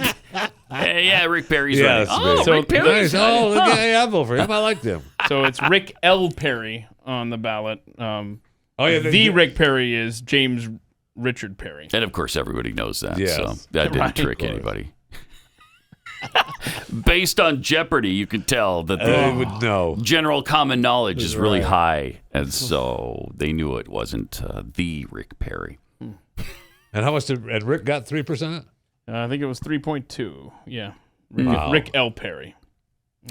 Yeah, Rick Perry's Yeah, right. that's Oh, big. Rick Perry's Nice. right. Oh, look, I vote for him. I liked him. So it's Rick L. Perry on the ballot. The Rick Perry is James Richard Perry. And of course, everybody knows that. Yes. So that didn't Right. trick anybody. Based on Jeopardy, you could tell that They the would know. general common knowledge is really Right. high. And so they knew it wasn't the Rick Perry. And how much did and Rick got 3%? I think it was 3.2. Yeah. Wow. Rick L. Perry.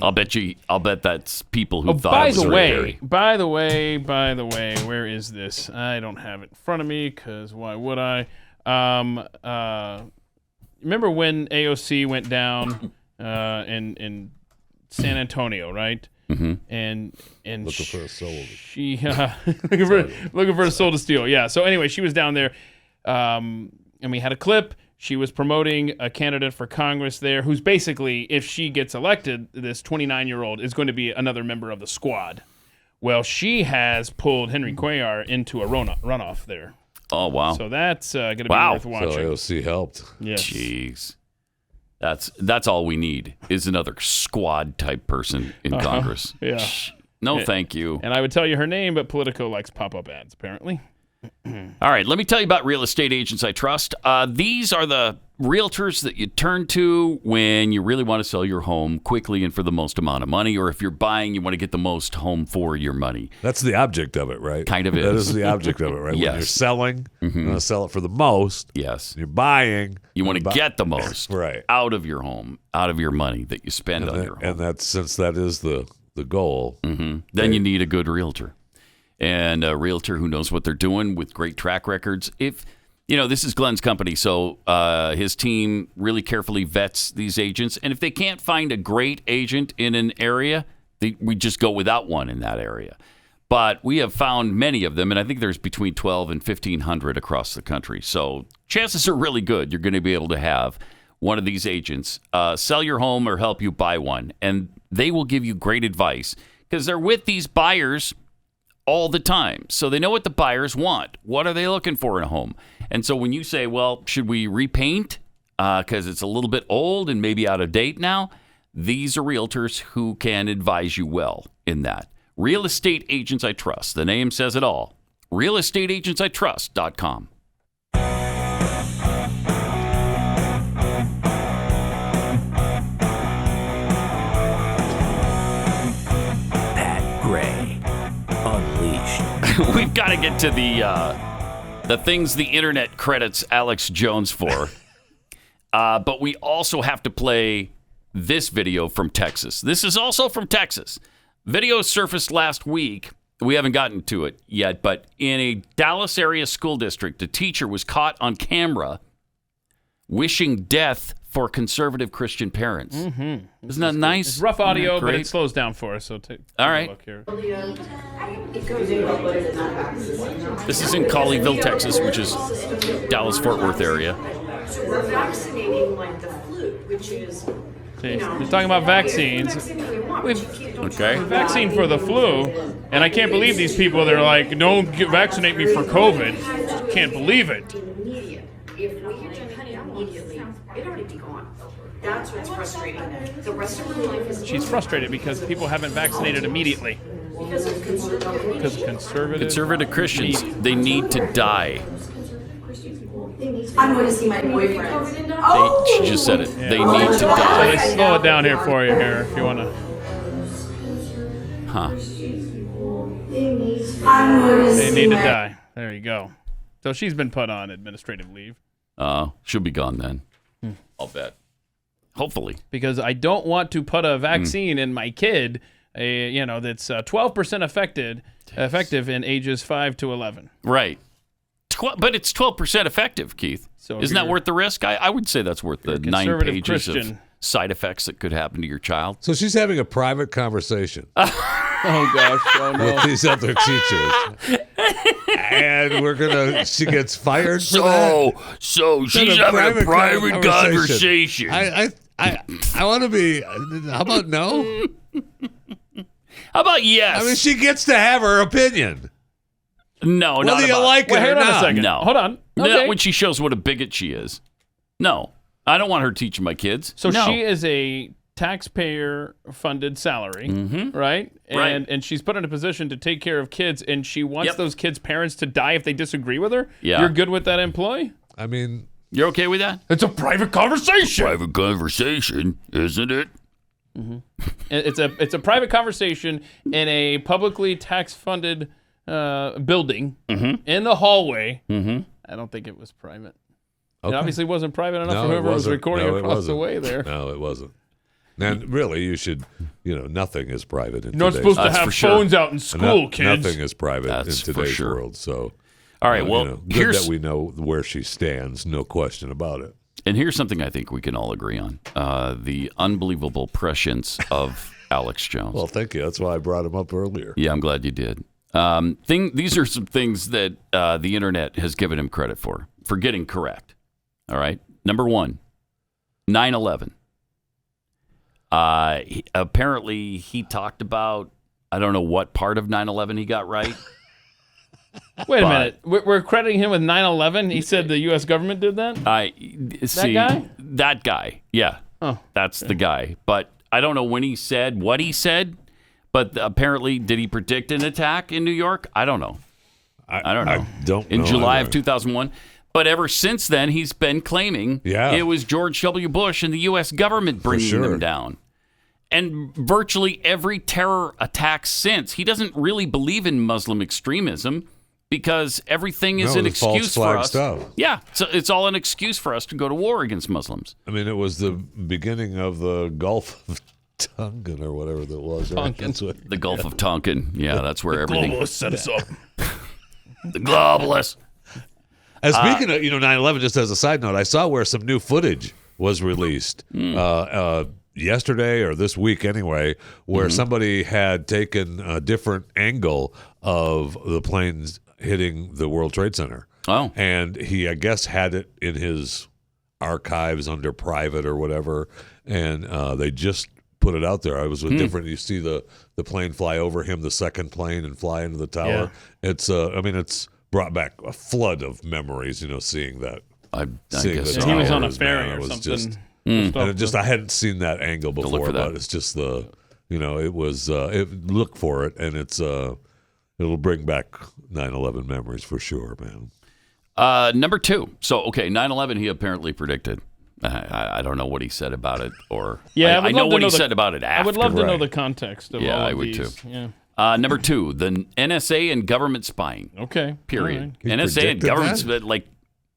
I'll bet that's people who Oh, thought by it was the Rick way, Perry. by the way, where is this? I don't have it in front of me because why would I? Remember when AOC went down and San Antonio, right? Mm-hmm. And looking for a soul. She looking for a soul to steal. Yeah. So anyway, she was down there, and we had a clip. She was promoting a candidate for Congress there, who's basically, if she gets elected, this 29-year-old is going to be another member of the squad. Well, she has pulled Henry Cuellar into a runoff there. Oh wow! So that's going to be worth watching. So AOC helped. Yes. Jeez. That's all we need is another squad type person in Congress. Yeah. No, thank you. And I would tell you her name, but Politico likes pop-up ads, apparently. All right, let me tell you about Real Estate Agents I Trust. These are the realtors that you turn to when you really want to sell your home quickly and for the most amount of money, or if you're buying, you want to get the most home for your money. That's the object of it, right? Kind of is. That is the object of it, right? Yes. When you're selling, you want to sell it for the most. Yes. You're buying. You want to get the most right. out of your home, out of your money that you spend on your home. And that's, since that is the goal. Then you need a good realtor. And a realtor who knows what they're doing with great track records. If, this is Glenn's company, so his team really carefully vets these agents. And if they can't find a great agent in an area, we just go without one in that area. But we have found many of them, and I think there's between 12 and 1,500 across the country. So chances are really good you're going to be able to have one of these agents sell your home or help you buy one. And they will give you great advice because they're with these buyers all the time. So they know what the buyers want. What are they looking for in a home? And so when you say, well, should we repaint because it's a little bit old and maybe out of date now? These are realtors who can advise you well in that. Real Estate Agents I Trust. The name says it all. realestateagentsitrust.com. We've got to get to the things the internet credits Alex Jones for. But we also have to play this video from Texas. This is also from Texas. Video surfaced last week. We haven't gotten to it yet, but in a Dallas area school district, a teacher was caught on camera wishing death for conservative Christian parents. Mm-hmm. Isn't that nice? It's rough audio, but it slows down for us. So take a look here. This is in Colleyville, Texas, which is Dallas-Fort Worth area. So we're vaccinating like the flu, which is... We're talking about vaccines. We've vaccine for the flu, and I can't believe these people. They're like, "Don't vaccinate me for COVID." Can't believe it. If we had done it immediately, it'd already be gone. That's what's frustrating. The rest of her life is. She's frustrated because people haven't vaccinated immediately. Because of conservative Christians, they need to die. I'm going to see my boyfriend. She just said it. Yeah. They need to die. Let's slow it down here for you here if you want to. They need to die. There you go. So she's been put on administrative leave. She'll be gone then. I'll bet. Hopefully. Because I don't want to put a vaccine in my kid, that's 12% effective in ages 5 to 11. Right. But it's 12% effective, Keith. So isn't that worth the risk? I would say that's worth the 9 pages of side effects that could happen to your child. So she's having a private conversation. Oh, gosh. Oh, no. With these other teachers. And she gets fired for that? So she's having a private conversation. I want to be, how about no? How about yes? I mean, she gets to have her opinion. No, whether you like it or hold on not. a second. No. Hold on. Okay. Not when she shows what a bigot she is. No. I don't want her teaching my kids. So she is a taxpayer-funded salary, right? And she's put in a position to take care of kids, and she wants those kids' parents to die if they disagree with her? Yeah. You're good with that employee? I mean... You're okay with that? It's a private conversation. Private conversation, isn't it? Mm-hmm. It's a private conversation in a publicly tax-funded building in the hallway. I don't think it was private. Okay. It obviously wasn't private enough for whoever was recording across the way there. No, it wasn't. And really, you should, nothing is private in today's world. You're not supposed to have phones out in school, kids. Nothing is private in today's world. So, all right, well, good that we know where she stands, no question about it. And here's something I think we can all agree on. The unbelievable prescience of Alex Jones. Well, thank you. That's why I brought him up earlier. Yeah, I'm glad you did. These are some things that the internet has given him credit for getting correct. All right. Number 1, 9/11. Apparently, he talked about, I don't know what part of 9/11 he got right. Wait a minute. We're crediting him with 9/11? He said the U.S. government did that? That guy. Yeah. Oh, that's the guy. But I don't know when he said what he said. But apparently, did he predict an attack in New York? I don't know. I don't know. In July of 2001. But ever since then, he's been claiming it was George W. Bush and the U.S. government bringing them down. And virtually every terror attack since. He doesn't really believe in Muslim extremism because everything is an excuse for us. Stuff. Yeah, so it's all an excuse for us to go to war against Muslims. I mean, it was the beginning of the Gulf of Tonkin or whatever that was. Right? The Gulf of Tonkin. Yeah, that's where everything. The globalists set us up. The globalists. And speaking of 9/11, just as a side note, I saw where some new footage was released yesterday or this week anyway, where somebody had taken a different angle of the planes hitting the World Trade Center. Oh. And he, I guess, had it in his archives under private or whatever, and they just put it out there. I was with different. You see the plane fly over him, the second plane, and fly into the tower. Yeah. It's it's brought back a flood of memories. Seeing that. I guess he was on a ferry or something. I hadn't seen that angle before, but it's just it was. Look for it, and it'll bring back 9/11 memories for sure, man. Number 2. So 9/11 he apparently predicted. I don't know what he said about it, or I know what he said about it after. I would love to know the context of all of I would these. too. Yeah. Number 2, the NSA and government spying. Okay. Period. Right. NSA and government,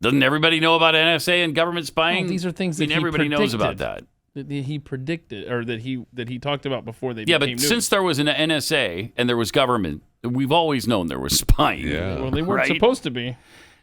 doesn't everybody know about NSA and government spying? These are things that everybody knows about that. That he predicted, or that he talked about before they became news. Since there was an NSA and there was government, we've always known there was spying. Yeah. Well, they weren't supposed to be.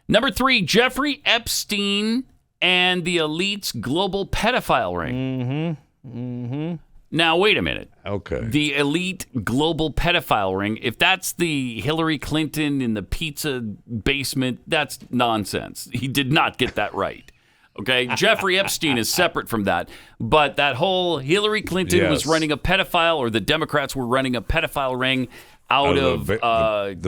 Number 3, Jeffrey Epstein and the elite's global pedophile ring. Now, wait a minute. Okay. The elite global pedophile ring, if that's the Hillary Clinton in the pizza basement, that's nonsense. He did not get that right. Okay? Jeffrey Epstein is separate from that. But that whole Hillary Clinton was running a pedophile, or the Democrats were running a pedophile ring out of the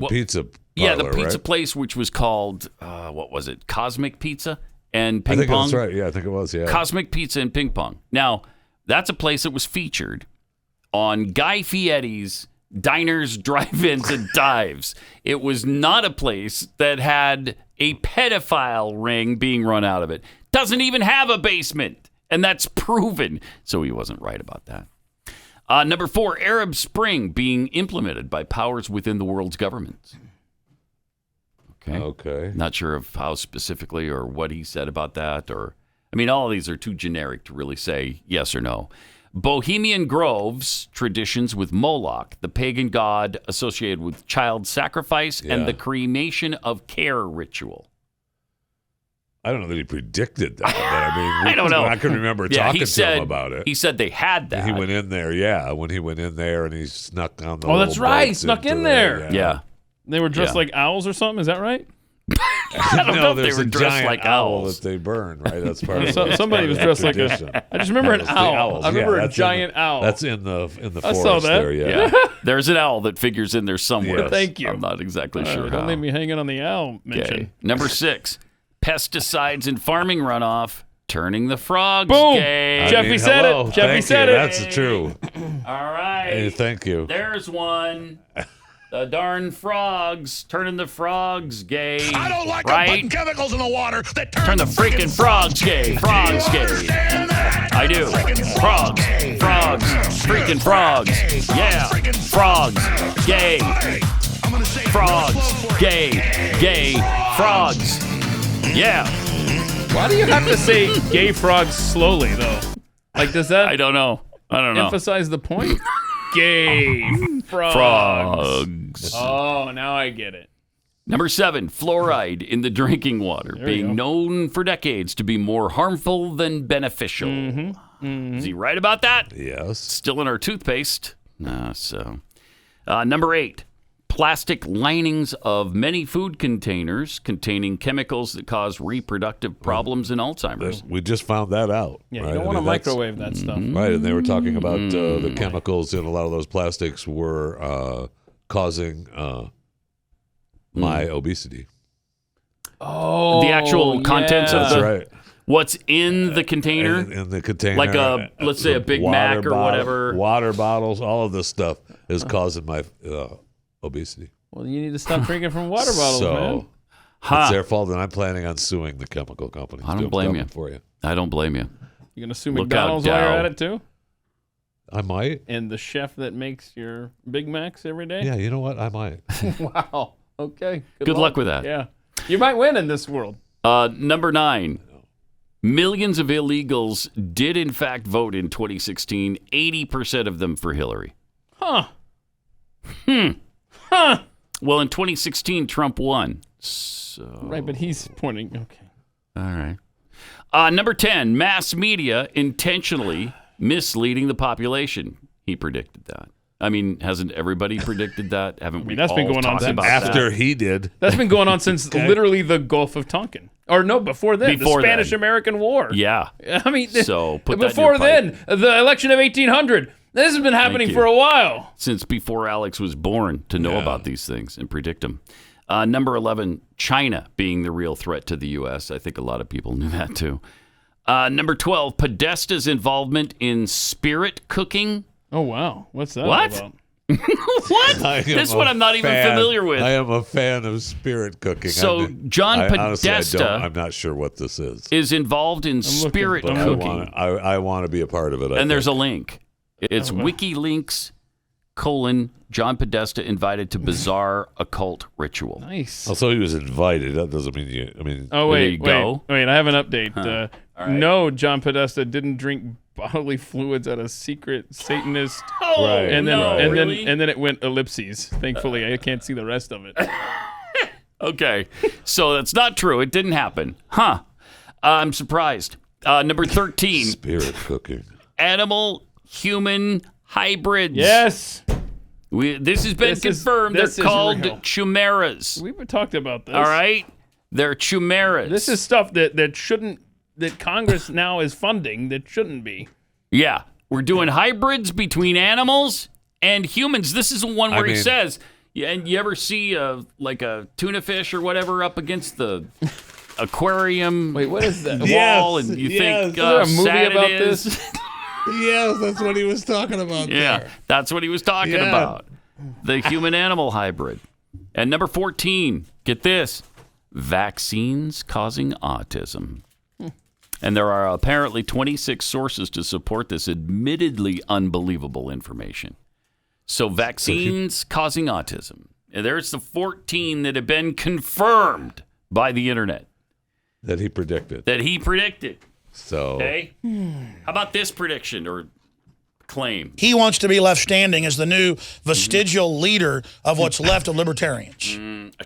pizza parlor, the pizza right? place, which was called, what was it? Cosmic Pizza and Ping I think Pong? that's right. Yeah, I think it was, yeah. Cosmic Pizza and Ping Pong. Now, that's a place that was featured on Guy Fieri's Diners, Drive-Ins, and Dives. It was not a place that had a pedophile ring being run out of it. Doesn't even have a basement, and that's proven. So he wasn't right about that. Number 4, Arab Spring being implemented by powers within the world's governments. Okay. Not sure of how specifically or what he said about that, or all of these are too generic to really say yes or no. Bohemian Grove's traditions with Moloch, the pagan god associated with child sacrifice and the cremation of care ritual. I don't know that he predicted that, but I don't know. I can remember talking to him about it. He said they had that. He went in there, when he went in there and he snuck on the Oh, that's right. Snuck in there. Yeah. They were dressed like owls or something. Is that right? I don't know if they were dressed like owl owls. that they burn, right? That's part of somebody was dressed like a. I just remember an owl. I remember a giant owl. That's in the forest. I saw that. There, yeah. There's an owl that figures in there somewhere. Yes. Thank you. I'm not exactly sure. Don't leave me hanging on the owl mention. Okay. Number 6, pesticides in farming runoff turning the frogs Boom. gay. Jeffy said it. Jeffy said it. That's true. All right. Hey, thank you. There's one. The darn frogs turning the frogs gay. I don't like right? putting chemicals in the water that turn the freaking frogs gay. Frogs gay. I do. Frogs. Frogs. Freaking frogs. Yeah. Frogs. Gay. Frogs. Gay. Gay. Frogs. Yeah. Why do you have to say gay frogs slowly, though? Like, does that... I don't know. Emphasize the point? Gay frogs. Oh, now I get it. Number 7, fluoride in the drinking water, being known for decades to be more harmful than beneficial. Is he right about that? Yes. Still in our toothpaste. Number 8. Plastic linings of many food containers containing chemicals that cause reproductive problems and Alzheimer's. We just found that out. Yeah, right? you don't want to microwave that stuff. Right, and they were talking about the chemicals in a lot of those plastics were causing my obesity. Oh, the actual contents of what's in the container? In the container. Like let's say a Big Mac or whatever. Water bottles, all of this stuff is causing my obesity. Well, you need to stop drinking from water bottles, man. It's their fault, and I'm planning on suing the chemical companies. I don't blame you. For you. I don't blame you. You gonna sue McDonald's while you're at it too? I might. And the chef that makes your Big Macs every day? Yeah, you know what? I might. Wow. Okay. Good luck with that. Yeah. You might win in this world. Number 9. Millions of illegals did in fact vote in 2016. 80% of them for Hillary. Huh. Well, in 2016, Trump won. So. Right, but he's pointing. Okay. All right. Number 10. Mass media intentionally misleading the population. He predicted that. I mean, hasn't everybody predicted that? Haven't we? That's been going on since after he did. That's been going on since literally the Gulf of Tonkin, or no, before then, the Spanish-American War. Yeah. I mean, so put before that in your pipe. then, the election of 1800. This has been happening for a while. Since before Alex was born to know about these things and predict them. Number 11, China being the real threat to the U.S. I think a lot of people knew that too. Number 12, Podesta's involvement in spirit cooking. Oh, wow. What's that what? about? What? This one I'm not even familiar with. I am a fan of spirit cooking. So John Podesta, I'm not sure what this is involved in spirit cooking. I want to be a part of it. And there's a link. It's WikiLeaks : John Podesta invited to bizarre occult ritual. Nice. Also, he was invited. That doesn't mean you. I mean, oh wait, there you go. Wait. I have an update. Right. No, John Podesta didn't drink bodily fluids at a secret Satanist. And then it went ellipses. Thankfully, I can't see the rest of it. Okay, so that's not true. It didn't happen. I'm surprised. Number 13. Spirit cooking. Animal-human hybrids. Yes. This has been confirmed. They're called chimeras. We've talked about this. All right? They're chimeras. This is stuff that Congress now is funding that shouldn't be. Yeah. We're doing hybrids between animals and humans. This is the one where he says, and you ever see like a tuna fish or whatever up against the aquarium what is that? wall, and you think is there a movie sad about it is? this? Yes, that's what he was talking about. Yeah, that's what he was talking about. The human-animal hybrid. And number 14, get this, vaccines causing autism. And there are apparently 26 sources to support this admittedly unbelievable information. So vaccines causing autism. And there's the 14 that have been confirmed by the internet. That he predicted. So, okay. How about this prediction or claim? He wants to be left standing as the new vestigial leader of what's left of libertarians.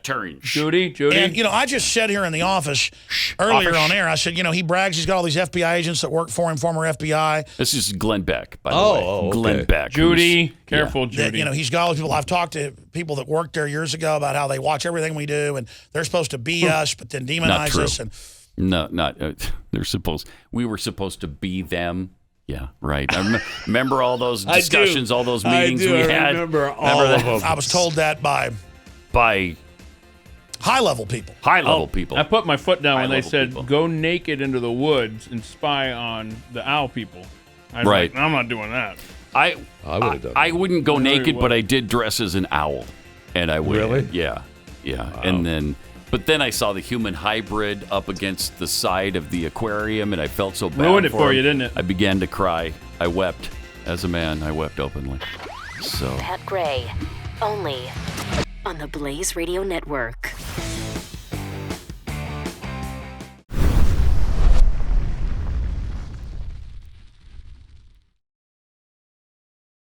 Judy. And, I just said here in the office earlier on air, I said, he brags he's got all these FBI agents that work for him, former FBI. This is Glenn Beck, by the way. Glenn Beck. Judy. Careful, Judy. That, he's got all these people. I've talked to people that worked there years ago about how they watch everything we do, and they're supposed to be us, but then demonize us. And no, not we were supposed to be them. Yeah, right. I remember all those discussions, all those meetings we had. I remember all of them. I was told that by high-level people. High-level people. I put my foot down when they said, go naked into the woods and spy on the owl people. I was like, I'm not doing that. I would have done that. I wouldn't go naked, but I did dress as an owl. And I would. Really? Yeah. Wow. But then I saw the human hybrid up against the side of the aquarium, and I felt so bad. Ruined it for you, didn't it? I began to cry. I wept. As a man, I wept openly. So Pat Gray, only on the Blaze Radio Network.